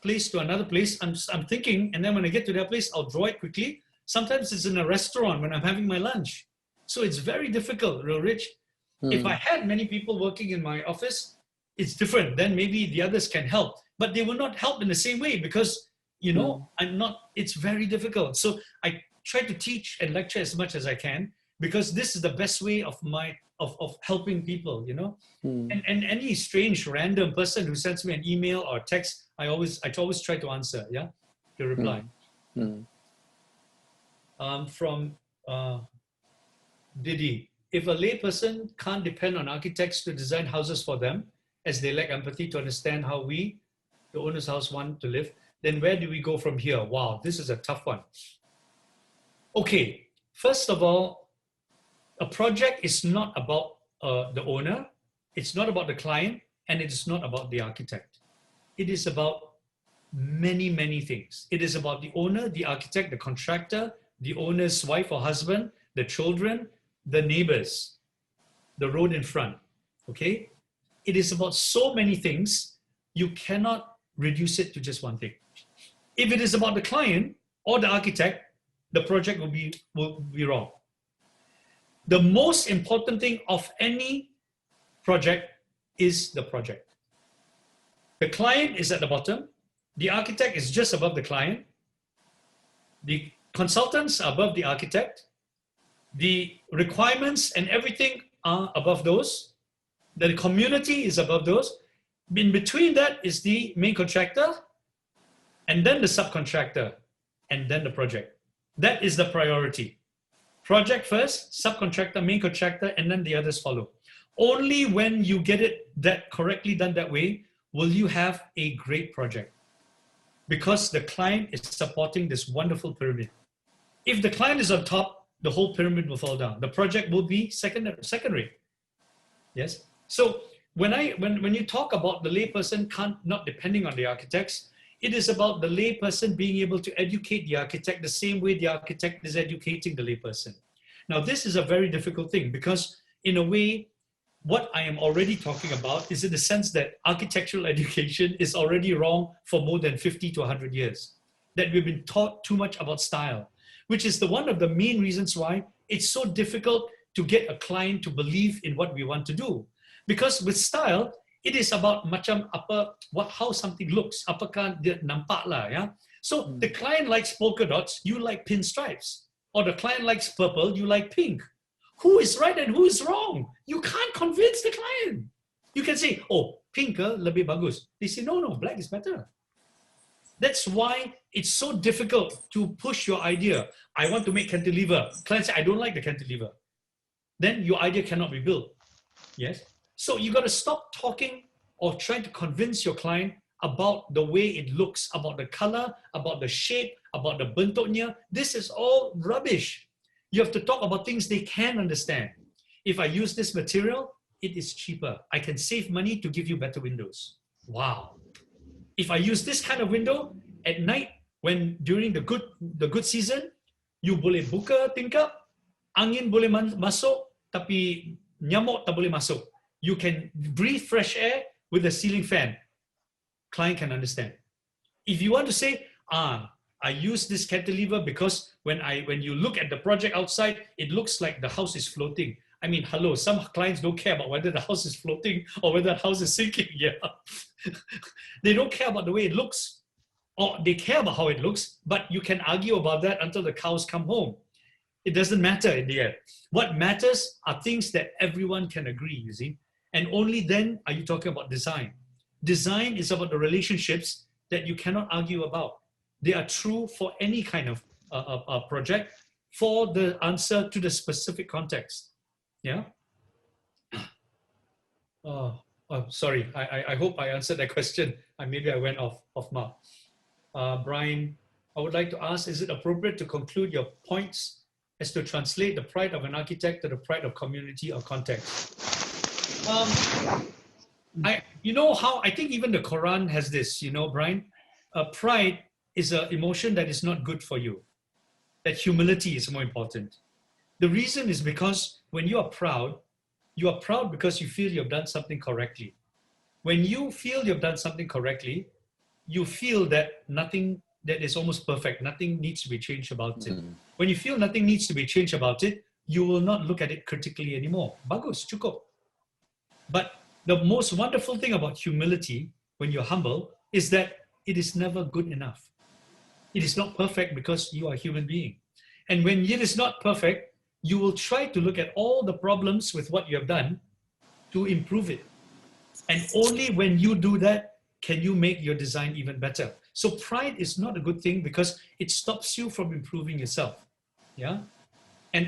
place to another place, I'm thinking, and then when I get to that place, I'll draw it quickly. Sometimes it's in a restaurant when I'm having my lunch. So it's very difficult, real Rich. If I had many people working in my office, it's different. Then maybe the others can help, but they will not help in the same way because, you know, it's very difficult. So I try to teach and lecture as much as I can because this is the best way of helping people, you know. And any strange random person who sends me an email or text, I always try to answer, to reply. From Didi, if a layperson can't depend on architects to design houses for them, as they lack empathy to understand how we, the owner's house, want to live, then where do we go from here? Wow, this is a tough one. Okay, first of all, a project is not about the owner, it's not about the client, and it's not about the architect. It is about many, many things. It is about the owner, the architect, the contractor, the owner's wife or husband, the children, the neighbors, the road in front, okay? It is about so many things, you cannot reduce it to just one thing. If it is about the client or the architect, the project will be wrong. The most important thing of any project is the project. The client is at the bottom, the architect is just above the client, the consultants are above the architect, the requirements and everything are above those, the community is above those. In between that is the main contractor, and then the subcontractor, and then the project. That is the priority. Project first, subcontractor, main contractor, and then the others follow. Only when you get it that correctly done that way will you have a great project, because the client is supporting this wonderful pyramid. If the client is on top, the whole pyramid will fall down. The project will be secondary. Yes. So when you talk about the layperson not depending on the architects, it is about the layperson being able to educate the architect the same way the architect is educating the layperson. Now, this is a very difficult thing because, in a way, what I am already talking about is in the sense that architectural education is already wrong for more than 50 to 100 years. That we've been taught too much about style, which is one of the main reasons why it's so difficult to get a client to believe in what we want to do. Because with style, it is about how something looks. Apakah dia nampak lah, yeah? So the client likes polka dots, you like pinstripes. Or the client likes purple, you like pink. Who is right and who is wrong? You can't convince the client. You can say, oh, pink lebih bagus. They say, no, black is better. That's why it's so difficult to push your idea. I want to make cantilever. Client say, I don't like the cantilever. Then your idea cannot be built. Yes? So you got to stop talking or trying to convince your client about the way it looks, about the color, about the shape, about the bentuknya. This is all rubbish. You have to talk about things they can understand. If I use this material, it is cheaper. I can save money to give you better windows. Wow. If I use this kind of window at night, during the good season, you boleh buka tingkap, angin boleh masuk, tapi nyamuk tak boleh masuk. You can breathe fresh air with a ceiling fan. Client can understand. If you want to say, I use this cantilever because when you look at the project outside, it looks like the house is floating. I mean, hello, some clients don't care about whether the house is floating or whether the house is sinking. Yeah. They don't care about the way it looks, or they care about how it looks, but you can argue about that until the cows come home. It doesn't matter in the end. What matters are things that everyone can agree, you see, and only then are you talking about design. Design is about the relationships that you cannot argue about. They are true for any kind of project, for the answer to the specific context. Yeah. Oh, sorry. I hope I answered that question. Maybe I went off mark. Brian, I would like to ask, is it appropriate to conclude your points as to translate the pride of an architect to the pride of community or context? You know how, I think even the Quran has this, you know, Brian, pride is an emotion that is not good for you. That humility is more important. The reason is because when you are proud, You are proud because you feel you've done something correctly. When you feel you've done something correctly, you feel that nothing that is almost perfect, nothing needs to be changed about it. When you feel nothing needs to be changed about it, you will not look at it critically anymore. Bagus, cukup. But the most wonderful thing about humility, when you're humble, is that it is never good enough. It is not perfect because you are a human being. And when it is not perfect, you will try to look at all the problems with what you have done to improve it. And only when you do that, can you make your design even better. So pride is not a good thing because it stops you from improving yourself. Yeah. I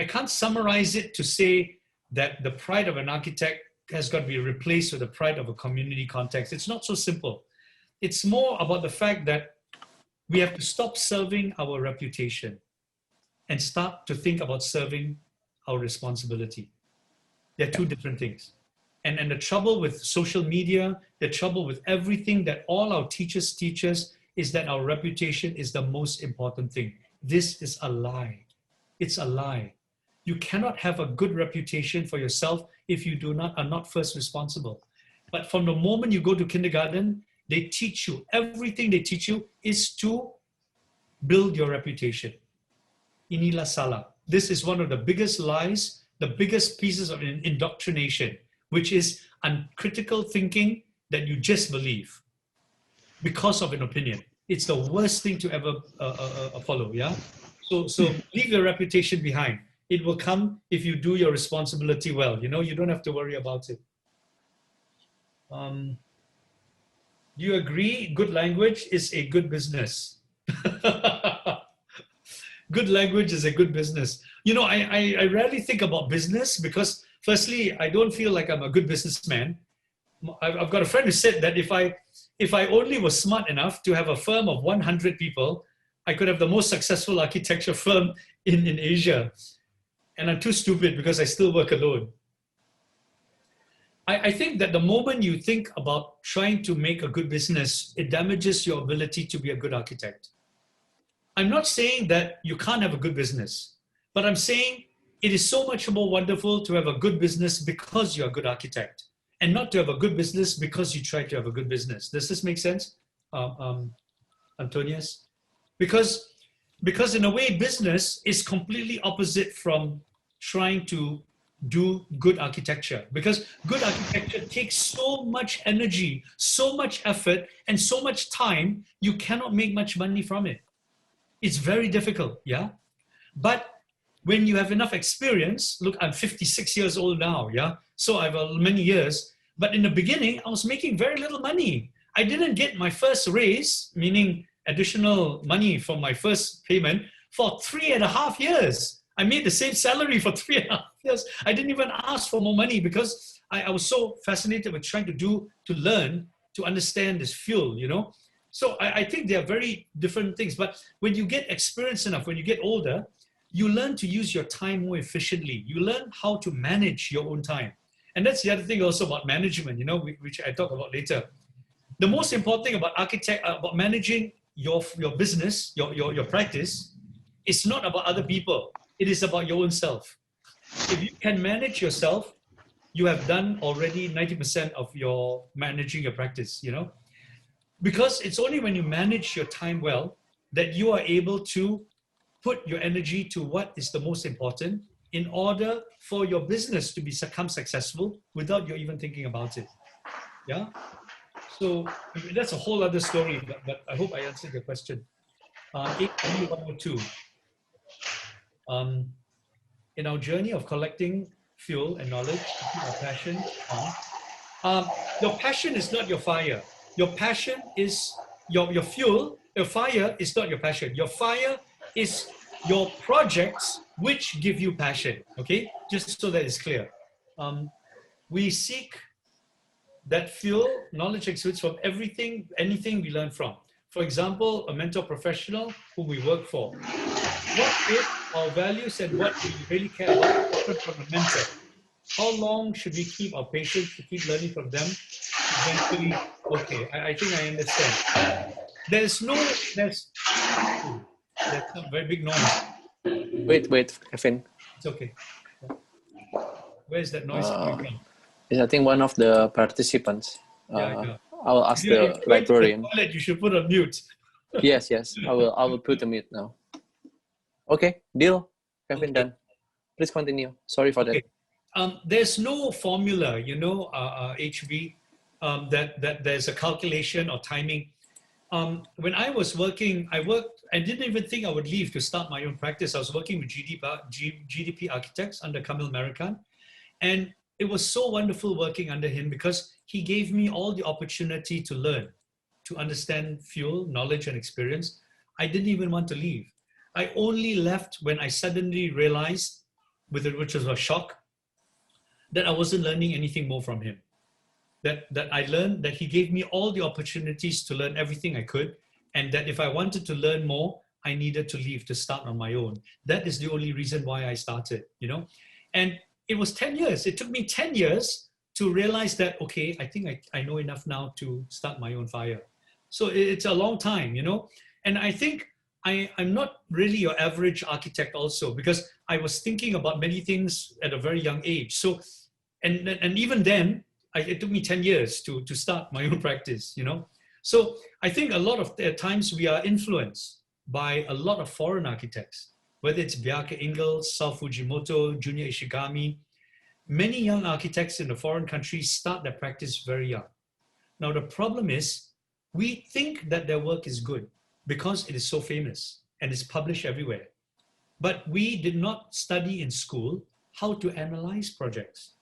can't summarize it to say that the pride of an architect has got to be replaced with the pride of a community context. It's not so simple. It's more about the fact that we have to stop serving our reputation and start to think about serving our responsibility. They're two different things. And the trouble with social media, the trouble with everything that all our teachers teach us is that our reputation is the most important thing. This is a lie. It's a lie. You cannot have a good reputation for yourself if you are not first responsible. But from the moment you go to kindergarten, they teach you, everything they teach you is to build your reputation. Inilah salah. This is one of the biggest lies, the biggest pieces of indoctrination, which is uncritical thinking that you just believe because of an opinion. It's the worst thing to ever follow, yeah? So leave your reputation behind. It will come if you do your responsibility well. You know, you don't have to worry about it. Do you agree good language is a good business? Good language is a good business. You know, I rarely think about business because firstly, I don't feel like I'm a good businessman. I've got a friend who said that if I only was smart enough to have a firm of 100 people, I could have the most successful architecture firm in Asia. And I'm too stupid because I still work alone. I think that the moment you think about trying to make a good business, it damages your ability to be a good architect. I'm not saying that you can't have a good business, but I'm saying it is so much more wonderful to have a good business because you're a good architect and not to have a good business because you try to have a good business. Does this make sense, Antonius? Because in a way, business is completely opposite from trying to do good architecture, because good architecture takes so much energy, so much effort, and so much time, you cannot make much money from it. It's very difficult, yeah? But when you have enough experience, look, I'm 56 years old now, yeah? So I've many years, but in the beginning, I was making very little money. I didn't get my first raise, meaning additional money from my first payment, for 3.5 years. I made the same salary for 3.5 years. I didn't even ask for more money because I was so fascinated with trying to learn, to understand this field, you know? So I think they are very different things. But when you get experienced enough, when you get older, you learn to use your time more efficiently. You learn how to manage your own time. And that's the other thing also about management, you know, which I talk about later. The most important thing about about managing your business, your practice, is not about other people. It is about your own self. If you can manage yourself, you have done already 90% of your managing your practice, you know? Because it's only when you manage your time well that you are able to put your energy to what is the most important in order for your business to become successful without you even thinking about it. Yeah? So that's a whole other story, but I hope I answered your question. 8.102. In our journey of collecting fuel and knowledge, our passion on, your passion is not your fire. Your passion is your fuel. Your fire is not your passion. Your fire is your projects which give you passion. Okay, just so that it's clear. We seek that fuel, knowledge exudes from anything we learn from. For example, a mentor professional who we work for. What if our values and what we really care about are different from a mentor? How long should we keep our patients to keep learning from them? Eventually, okay, I think I understand. There's some very big noise. Wait, Kevin. It's okay. Where's that noise coming from? It's, I think, one of the participants. Yeah. I'll ask If you're the going to the librarian. toilet, you should put on mute. Yes. I will put a mute now. Okay, deal. Kevin, done. Please continue. Sorry for that. There's no formula, you know, HB, that there's a calculation or timing. When I was working, I didn't even think I would leave to start my own practice. I was working with GDP architects under Kamil Marikan. And it was so wonderful working under him because he gave me all the opportunity to learn, to understand fuel, knowledge, and experience. I didn't even want to leave. I only left when I suddenly realized, which was a shock, that I wasn't learning anything more from him. That I learned that he gave me all the opportunities to learn everything I could, and that if I wanted to learn more, I needed to leave to start on my own. That is the only reason why I started, you know. And it was 10 years. It took me 10 years to realize that, okay, I think I know enough now to start my own fire. So it's a long time, you know. And I think I'm not really your average architect also, because I was thinking about many things at a very young age. So, and even then, it took me 10 years to start my own practice, you know. So I think a lot of times we are influenced by a lot of foreign architects, whether it's Byakuya Ingalls, Sao Fujimoto, Junya Ishigami. Many young architects in the foreign countries start their practice very young. Now the problem is, we think that their work is good because it is so famous and is published everywhere. But we did not study in school how to analyze projects.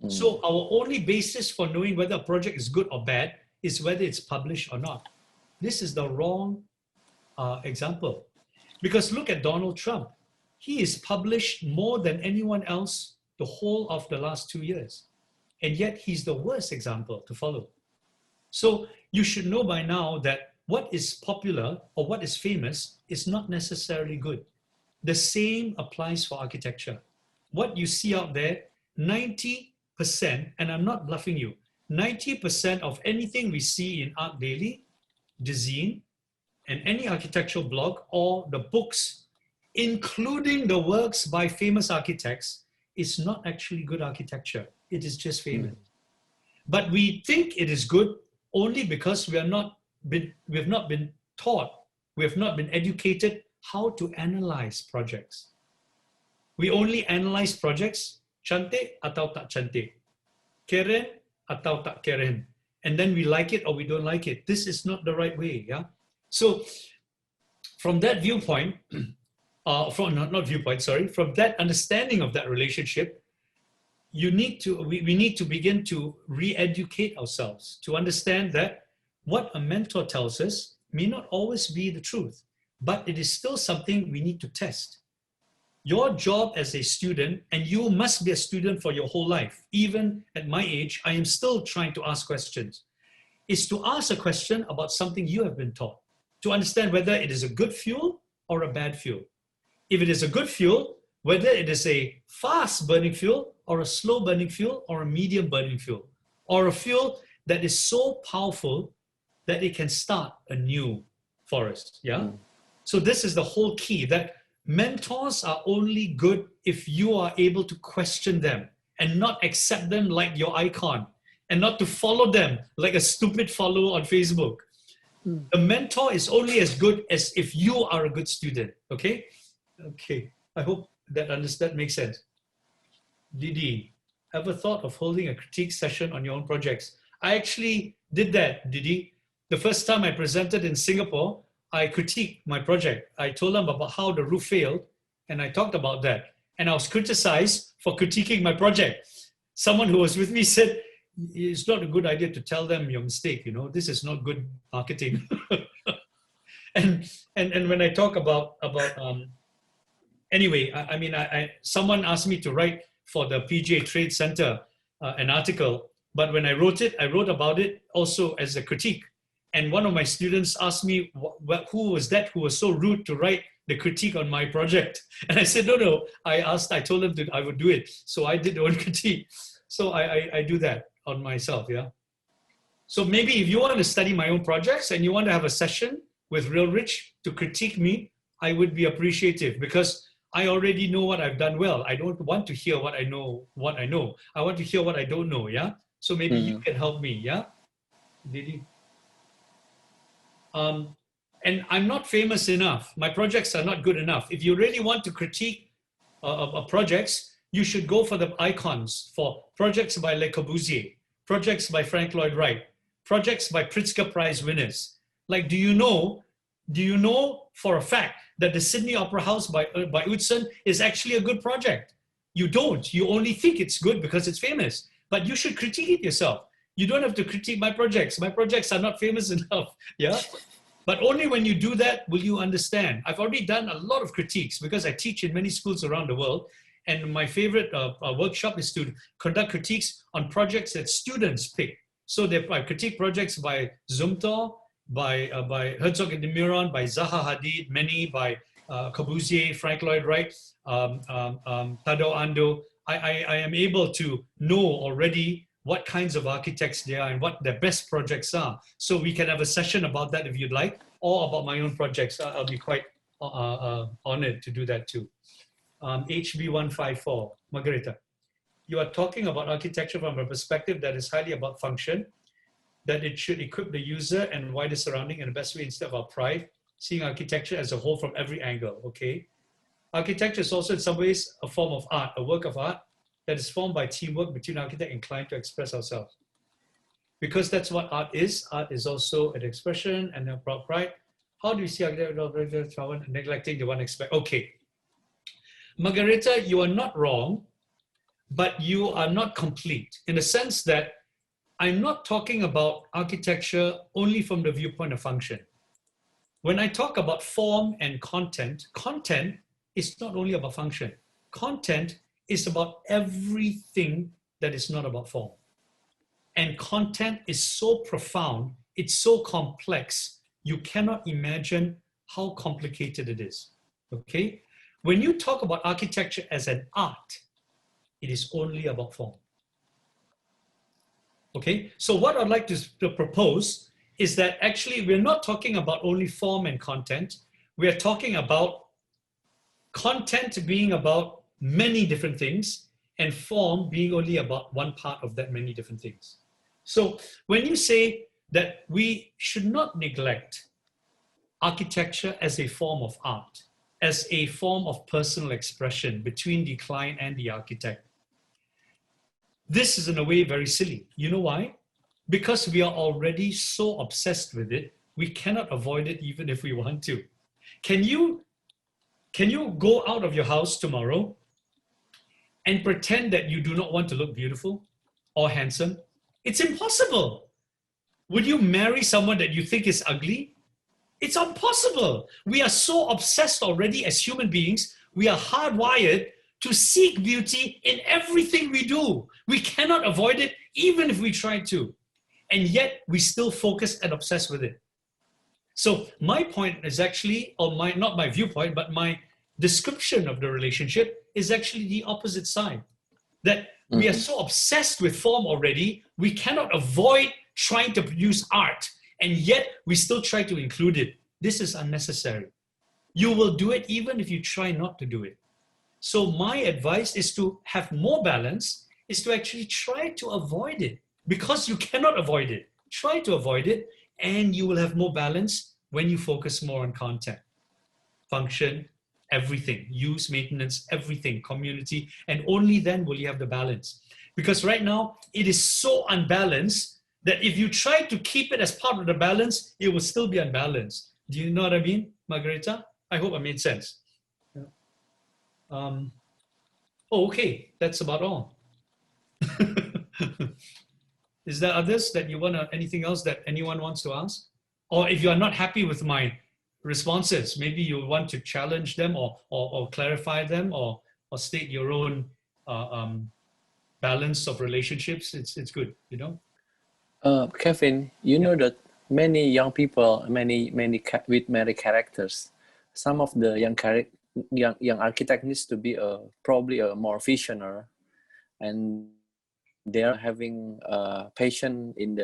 So our only basis for knowing whether a project is good or bad is whether it's published or not. This is the wrong example. Because look at Donald Trump. He is published more than anyone else the whole of the last 2 years. And yet he's the worst example to follow. So you should know by now that what is popular or what is famous is not necessarily good. The same applies for architecture. What you see out there, 90%, and I'm not bluffing you, 90% of anything we see in Art Daily, Design, and any architectural blog or the books, including the works by famous architects, is not actually good architecture. It is just famous. But we think it is good only because we have not been taught, we have not been educated how to analyze projects. We only analyze projects, cantik atau tak cantik, keren atau tak keren, and then we like it or we don't like it. This is not the right way, yeah? So from that viewpoint, from that understanding of that relationship, we need to begin to re-educate ourselves to understand that what a mentor tells us may not always be the truth, but it is still something we need to test. Your job as a student, and you must be a student for your whole life, even at my age, I am still trying to ask questions, is to ask a question about something you have been taught, to understand whether it is a good fuel or a bad fuel. If it is a good fuel, whether it is a fast burning fuel or a slow burning fuel or a medium burning fuel, or a fuel that is so powerful that it can start a new forest, yeah? So this is the whole key, that mentors are only good if you are able to question them and not accept them like your icon and not to follow them like a stupid follower on Facebook. The mentor is only as good as if you are a good student, okay? Okay, I hope that makes sense. Didi, ever thought of holding a critique session on your own projects? I actually did that, Didi. The first time I presented in Singapore, I critiqued my project. I told them about how the roof failed, and I talked about that. And I was criticized for critiquing my project. Someone who was with me said, it's not a good idea to tell them your mistake, you know, this is not good marketing. and when I talk about anyway, someone asked me to write for the PGA Trade Center an article, but when I wrote about it also as a critique. And one of my students asked me, who was that who was so rude to write the critique on my project? And I said, no, I told him that I would do it. So I did one critique. So I do that on myself, yeah. So maybe if you want to study my own projects and you want to have a session with Real Rich to critique me, I would be appreciative, because I already know what I've done well. I don't want to hear what I know. I want to hear what I don't know. Yeah. So maybe you can help me. Yeah. Did you? And I'm not famous enough. My projects are not good enough. If you really want to critique projects, you should go for the icons, for projects by Le Corbusier, projects by Frank Lloyd Wright, projects by Pritzker Prize winners. Like, do you know for a fact that the Sydney Opera House by Utzon is actually a good project? You don't. You only think it's good because it's famous. But you should critique it yourself. You don't have to critique my projects. My projects are not famous enough. Yeah. But only when you do that will you understand. I've already done a lot of critiques because I teach in many schools around the world. And my favorite workshop is to conduct critiques on projects that students pick. So I critique projects by Zumthor, by Herzog and de Meuron, by Zaha Hadid, many by Corbusier, Frank Lloyd Wright, Tadao Ando. I am able to know already what kinds of architects they are and what their best projects are. So we can have a session about that if you'd like, or about my own projects. I'll be quite honored to do that too. HB154, Margarita. You are talking about architecture from a perspective that is highly about function, that it should equip the user and wider surrounding in the best way instead of our pride, seeing architecture as a whole from every angle, okay? Architecture is also in some ways a form of art, a work of art that is formed by teamwork between architect and client to express ourselves. Because that's what art is. Art is also an expression and a pride. How do you see architecture neglecting the one aspect? Okay. Margarita, you are not wrong, but you are not complete in the sense that I'm not talking about architecture only from the viewpoint of function. When I talk about form and content, content is not only about function. Content is about everything that is not about form. And content is so profound, it's so complex, you cannot imagine how complicated it is, okay? When you talk about architecture as an art, it is only about form. Okay, so what I'd like to propose is that actually we're not talking about only form and content. We are talking about content being about many different things and form being only about one part of that many different things. So when you say that we should not neglect architecture as a form of art, as a form of personal expression between the client and the architect, this is in a way very silly. You know why? Because we are already so obsessed with it, we cannot avoid it even if we want to. Can you go out of your house tomorrow and pretend that you do not want to look beautiful or handsome? It's impossible. Would you marry someone that you think is ugly? It's impossible. We are so obsessed already as human beings. We are hardwired to seek beauty in everything we do. We cannot avoid it even if we try to. And yet we still focus and obsess with it. So my point is actually, or not my viewpoint, but my description of the relationship is actually the opposite side. That we are so obsessed with form already, we cannot avoid trying to produce art, and yet we still try to include it. This is unnecessary. You will do it even if you try not to do it. So my advice is to have more balance, is to actually try to avoid it, because you cannot avoid it. Try to avoid it, and you will have more balance when you focus more on content, function, everything, use, maintenance, everything, community, and only then will you have the balance. Because right now, it is so unbalanced that if you try to keep it as part of the balance, it will still be unbalanced. Do you know what I mean, Margarita? I hope I made sense. Okay, that's about all. Is there others that you want to, anything else that anyone wants to ask? Or if you are not happy with my responses, maybe you want to challenge them or clarify them or state your own balance of relationships. It's good, you know? Kevin, you know that many young people, with many characters, some of the young architect needs to be probably a more visionary, and they are having passion in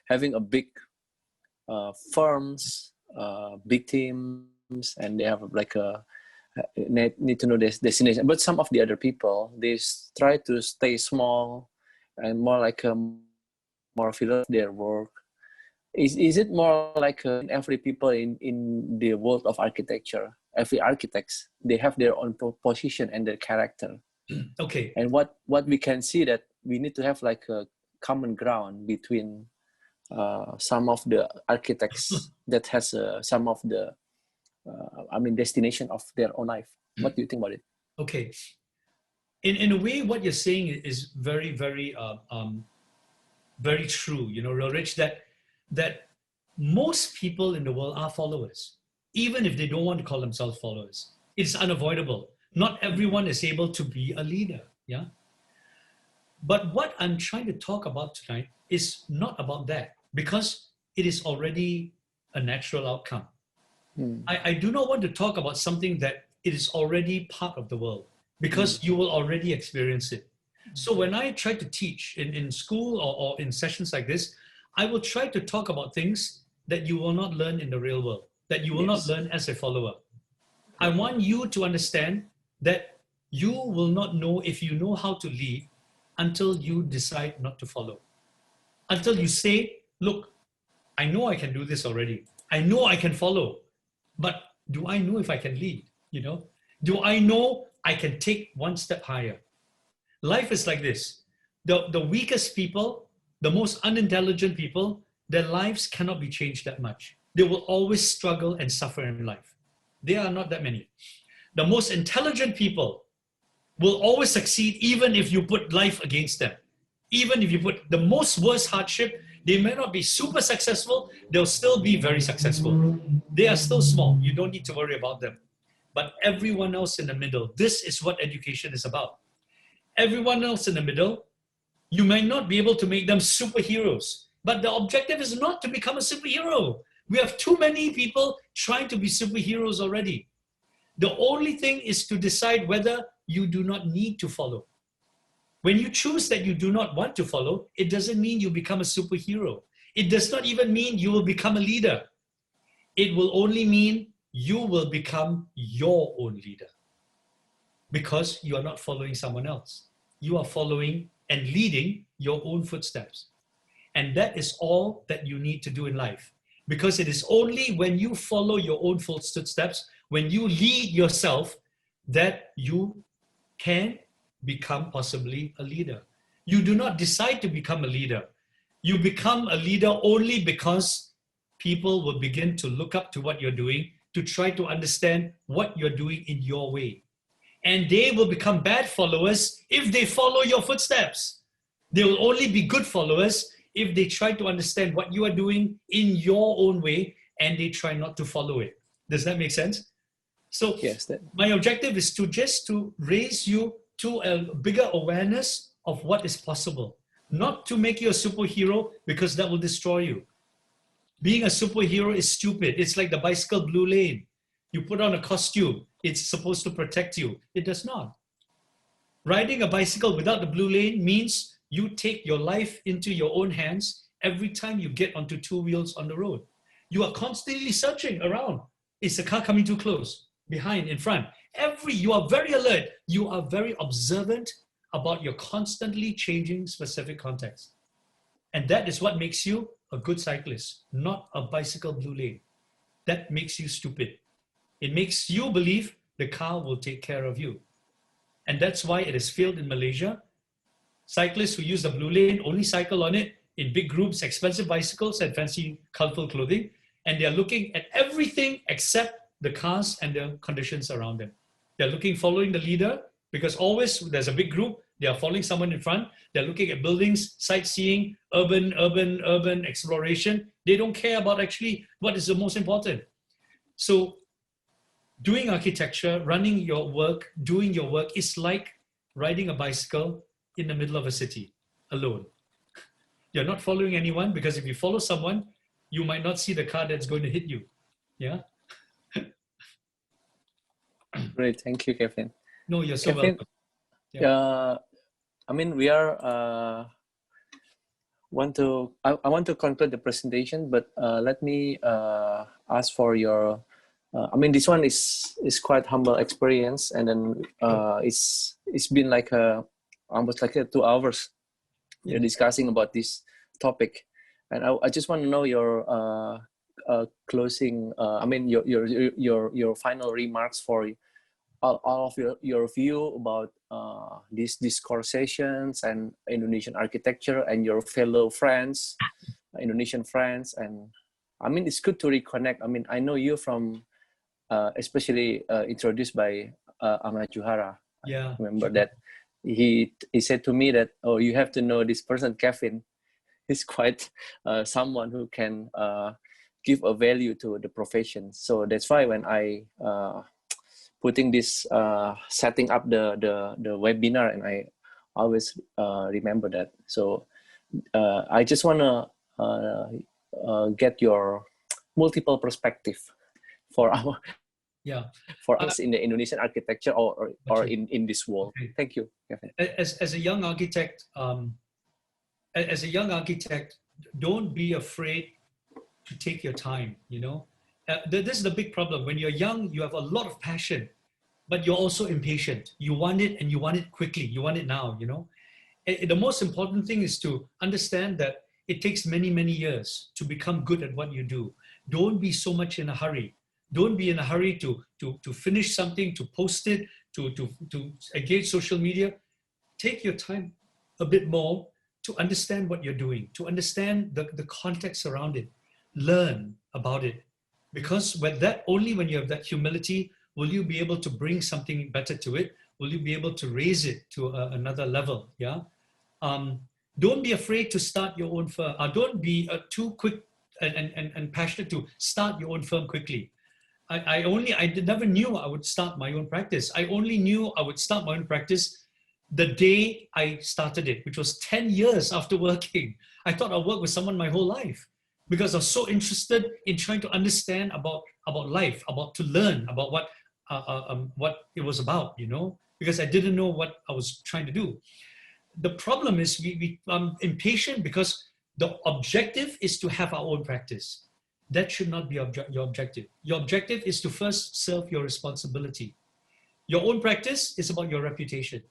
having a big firms, big teams, and they have like need to know this destination. But some of the other people, they try to stay small and more like more feel their work. Is it more like every people in the world of architecture, every architects, they have their own position and their character. Okay. And what we can see that we need to have like a common ground between some of the architects that has some of the destination of their own life. What do you think about it? Okay. In a way, what you're saying is very, very, very true. You know, real rich, that most people in the world are followers, even if they don't want to call themselves followers. It's unavoidable. Not everyone is able to be a leader. Yeah. But what I'm trying to talk about tonight is not about that, because it is already a natural outcome. I do not want to talk about something that it is already part of the world, because you will already experience it. So when I try to teach in school or in sessions like this, I will try to talk about things that you will not learn in the real world, that you will not learn as a follower. I want you to understand that you will not know if you know how to lead until you decide not to follow. Until you say, look, I know I can do this already. I know I can follow, but do I know if I can lead? You know, do I know I can take one step higher? Life is like this. The weakest people, the most unintelligent people, their lives cannot be changed that much. They will always struggle and suffer in life. There are not that many. The most intelligent people will always succeed even if you put life against them. Even if you put the most worst hardship, they may not be super successful, they'll still be very successful. They are still small, you don't need to worry about them. But everyone else in the middle, this is what education is about. Everyone else in the middle, you may not be able to make them superheroes, but the objective is not to become a superhero. We have too many people trying to be superheroes already. The only thing is to decide whether you do not need to follow. When you choose that you do not want to follow, it doesn't mean you become a superhero. It does not even mean you will become a leader. It will only mean you will become your own leader, because you are not following someone else. You are following and leading your own footsteps. And that is all that you need to do in life. Because it is only when you follow your own footsteps, when you lead yourself, that you can become possibly a leader. You do not decide to become a leader. You become a leader only because people will begin to look up to what you're doing, to try to understand what you're doing in your way. And they will become bad followers if they follow your footsteps. They will only be good followers if they try to understand what you are doing in your own way and they try not to follow it. Does that make sense? So yes, my objective is to just to raise you to a bigger awareness of what is possible. Not to make you a superhero, because that will destroy you. Being a superhero is stupid. It's like the bicycle blue lane. You put on a costume, it's supposed to protect you. It does not. Riding a bicycle without the blue lane means you take your life into your own hands every time you get onto two wheels on the road. You are constantly searching around. Is the car coming too close? Behind, in front. You are very alert. You are very observant about your constantly changing specific context. And that is what makes you a good cyclist, not a bicycle blue lane. That makes you stupid. It makes you believe the car will take care of you. And that's why it has failed in Malaysia. Cyclists who use the blue lane only cycle on it in big groups, expensive bicycles and fancy colorful clothing. And they're looking at everything except the cars and the conditions around them. They're following the leader, because always there's a big group, they are following someone in front. They're looking at buildings, sightseeing, urban exploration. They don't care about actually what is the most important. So doing architecture, running your work, doing your work is like riding a bicycle in the middle of a city alone. You're not following anyone, because if you follow someone, you might not see the car that's going to hit you. Yeah. Great, thank you, Kevin. No, you're so Kevin, welcome. Yeah. we are I want to conclude the presentation, but let me ask for your I mean, this one is quite humble experience, and then it's been like almost like 2 hours we're discussing about this topic, and I just want to know your closing. I mean, your final remarks for all of your view about these conversations and Indonesian architecture and your fellow friends, Indonesian friends, and I mean, it's good to reconnect. I mean, I know you from especially introduced by Yaman Utara. Yeah. I remember that he said to me that, oh, you have to know this person, Kevin. He's quite someone who can give a value to the profession. So that's why when I putting this setting up the webinar, and I always remember that. So I just want to get your multiple perspective for our for us in the Indonesian architecture or in this world. Okay. Thank you, Kevin. As a young architect, don't be afraid to take your time. You know, this is the big problem. When you're young, you have a lot of passion, but you're also impatient. You want it, and you want it quickly. You want it now. You know, the most important thing is to understand that it takes many, many years to become good at what you do. Don't be so much in a hurry. Don't be in a hurry to finish something, to post it, to engage social media. Take your time a bit more to understand what you're doing, to understand the context around it. Learn about it. Because only when you have that humility will you be able to bring something better to it. Will you be able to raise it to another level? Yeah. Don't be afraid to start your own firm. Don't be too quick and passionate to start your own firm quickly. I never knew I would start my own practice. I only knew I would start my own practice the day I started it, which was 10 years after working. I thought I'd work with someone my whole life because I was so interested in trying to understand about life, to learn about what it was about, you know, because I didn't know what I was trying to do. The problem is I'm impatient because the objective is to have our own practice. That should not be your objective. Your objective is to first serve your responsibility. Your own practice is about your reputation.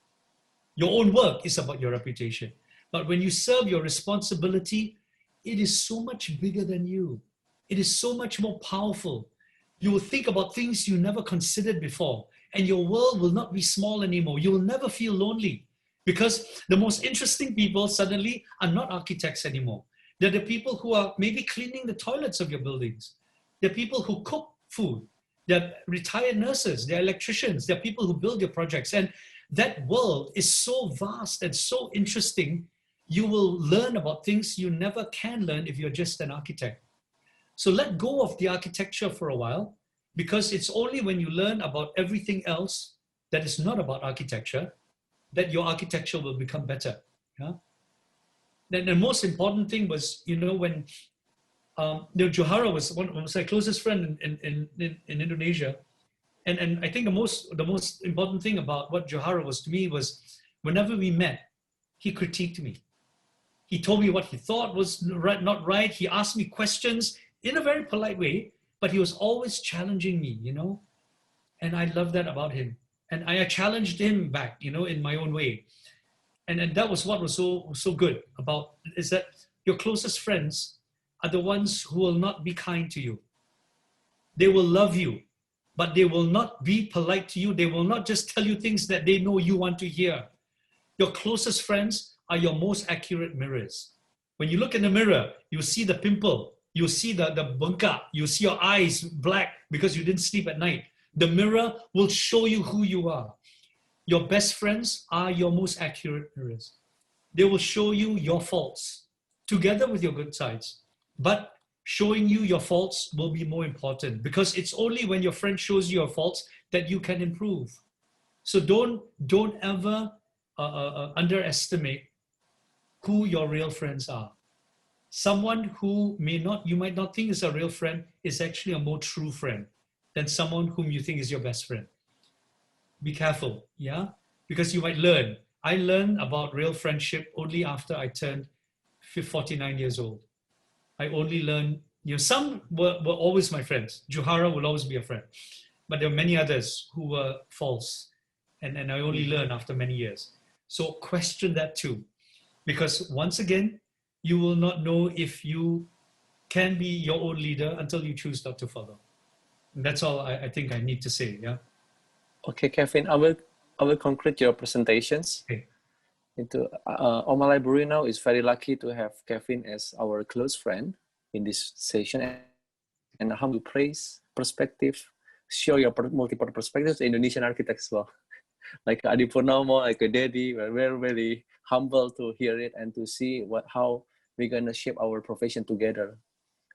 Your own work is about your reputation. But when you serve your responsibility, it is so much bigger than you. It is so much more powerful. You will think about things you never considered before, and your world will not be small anymore. You will never feel lonely because the most interesting people suddenly are not architects anymore. They're the people who are maybe cleaning the toilets of your buildings. They're people who cook food. They're retired nurses. They're electricians. They're people who build your projects. And that world is so vast and so interesting. You will learn about things you never can learn if you're just an architect. So let go of the architecture for a while, because it's only when you learn about everything else that is not about architecture that your architecture will become better. Yeah? Then the most important thing was, you know, when Johara was my closest friend in Indonesia, and I think the most important thing about what Johara was to me was whenever we met, he critiqued me. He told me what he thought was not right. He asked me questions in a very polite way, but he was always challenging me, you know, and I love that about him. And I challenged him back, you know, in my own way. And that was what was so good about, is that your closest friends are the ones who will not be kind to you. They will love you, but they will not be polite to you. They will not just tell you things that they know you want to hear. Your closest friends are your most accurate mirrors. When you look in the mirror, you see the pimple, you see the bengkak, you see your eyes black because you didn't sleep at night. The mirror will show you who you are. Your best friends are your most accurate mirrors. They will show you your faults together with your good sides. But showing you your faults will be more important, because it's only when your friend shows you your faults that you can improve. So don't ever underestimate who your real friends are. Someone who you might not think is a real friend is actually a more true friend than someone whom you think is your best friend. Be careful, yeah? Because you might learn. I learned about real friendship only after I turned 49 years old. I only learned some were always my friends. Johara will always be a friend. But there are many others who were false. And I only learned after many years. So question that too. Because once again, you will not know if you can be your own leader until you choose not to follow. And that's all I think I need to say, yeah? Okay, Kevin, I will conclude your presentations. Okay. Oma Library now is very lucky to have Kevin as our close friend in this session, and how to praise perspective, show your multiple perspectives to Indonesian architects as well. Like Adi Purnomo, like a daddy, we're very, very humble to hear it and to see how we're gonna shape our profession together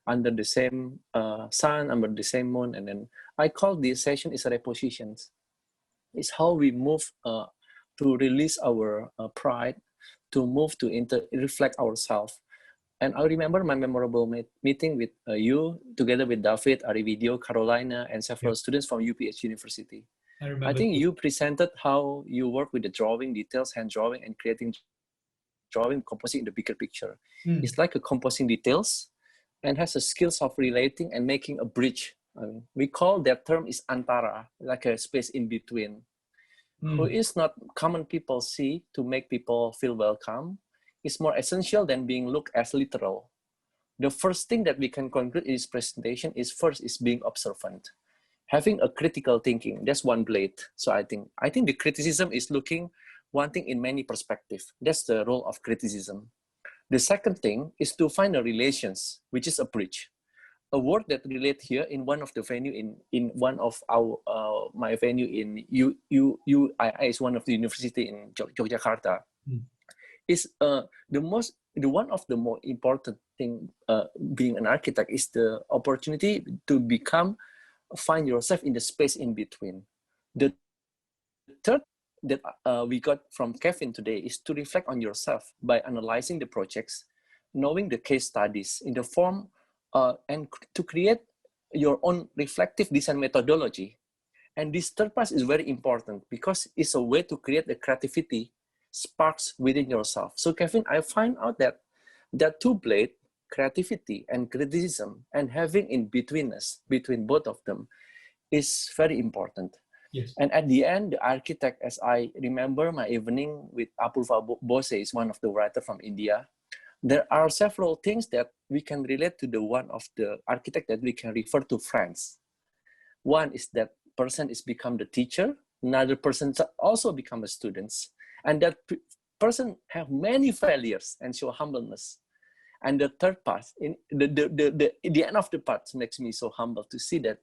under the same sun, under the same moon. And then I call this session is a repositions. It's how we move to release our pride, to move to reflect ourselves. And I remember my memorable meeting with you, together with David, Arividio, Carolina, and several students from UPH University. I think you presented how you work with the drawing details, hand drawing, and creating drawing, composing in the bigger picture. It's like a composing details and has the skills of relating and making a bridge. I mean, we call that term is antara, like a space in between. Who is not common people see to make people feel welcome is more essential than being looked as literal. The first thing that we can conclude in this presentation is first is being observant. Having a critical thinking, that's one blade. So I think the criticism is looking one thing in many perspectives. That's the role of criticism. The second thing is to find a relations, which is a bridge. A word that relate here in one of the venue in one of our my venue in UII is one of the university in Yogyakarta. Is one of the more important thing being an architect is the opportunity to find yourself in the space in between. The third that we got from Kevin today is to reflect on yourself by analyzing the projects, knowing the case studies in the form and to create your own reflective design methodology. And this third part is very important because it's a way to create the creativity sparks within yourself. So Kevin, I find out that that two blade, creativity and criticism, and having in betweenness between both of them is very important. Yes. And at the end, the architect, as I remember my evening with Apurva Bose, is one of the writer from India. There are several things that we can relate to the one of the architect that we can refer to friends. One is that person is become the teacher, another person also become a student, and that person have many failures and show humbleness. And the third part, in the end of the part makes me so humble to see that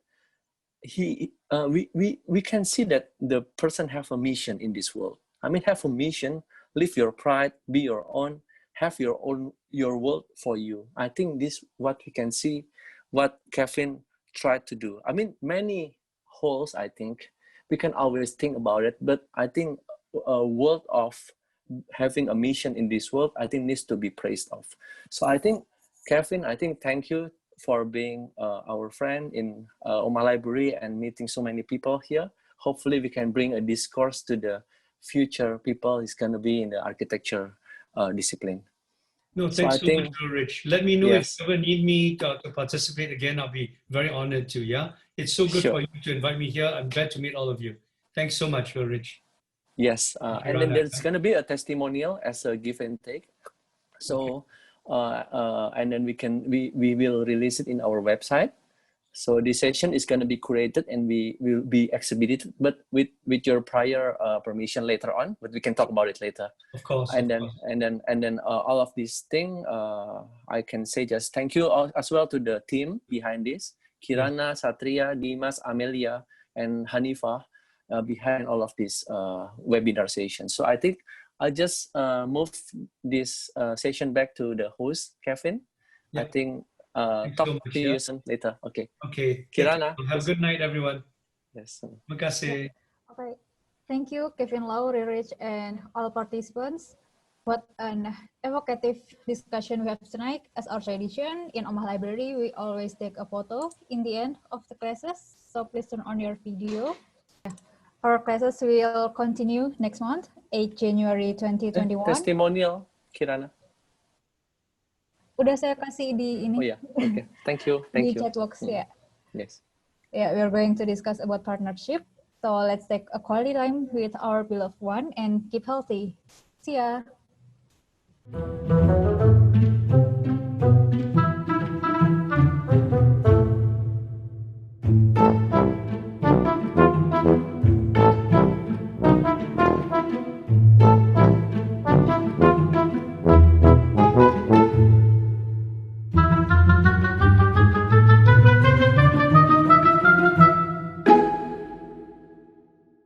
we can see that the person have a mission in this world. I mean, have a mission, live your pride, be your own, have your world for you. I think this what we can see, what Kevin tried to do. I mean, many holes, I think, we can always think about it, but I think a world of having a mission in this world, I think needs to be praised of. So I think, Kevin, thank you for being our friend in Oma Library and meeting so many people here. Hopefully we can bring a discourse to the future people is going to be in the architecture discipline. No, thanks so much, Rich. Let me know if you ever need me to participate again. I'll be very honored to, yeah? It's so good for you to invite me here. I'm glad to meet all of you. Thanks so much, Rich. Yes, and then there's going to be a testimonial as a give and take. So, and then we will release it in our website. So this session is going to be curated and we will be exhibited, but with your prior permission later on. But we can talk about it later. Of course. And then all of these things, I can say just thank you as well to the team behind this: Kirana, Satria, Dimas, Amelia, and Hanifa behind all of this webinar session. So I think I'll just move this session back to the host, Kevin. I think. Talk to you soon later. Okay. Okay. Kirana. Have a good night, everyone. Yes. Terima kasih. Okay. Thank you, Kevin Lau, Rich, and all participants. What an evocative discussion we have tonight. As our tradition in Omah Library, we always take a photo in the end of the classes. So please turn on your video. Our classes will continue next month, 8 January 2021. Testimonial, Kirana. Udah saya kasih di ini. Oh yeah, okay. Thank you. Di chat box ya. Yes. Yeah, we are going to discuss about partnership. So let's take a quality time with our beloved one and keep healthy. See ya.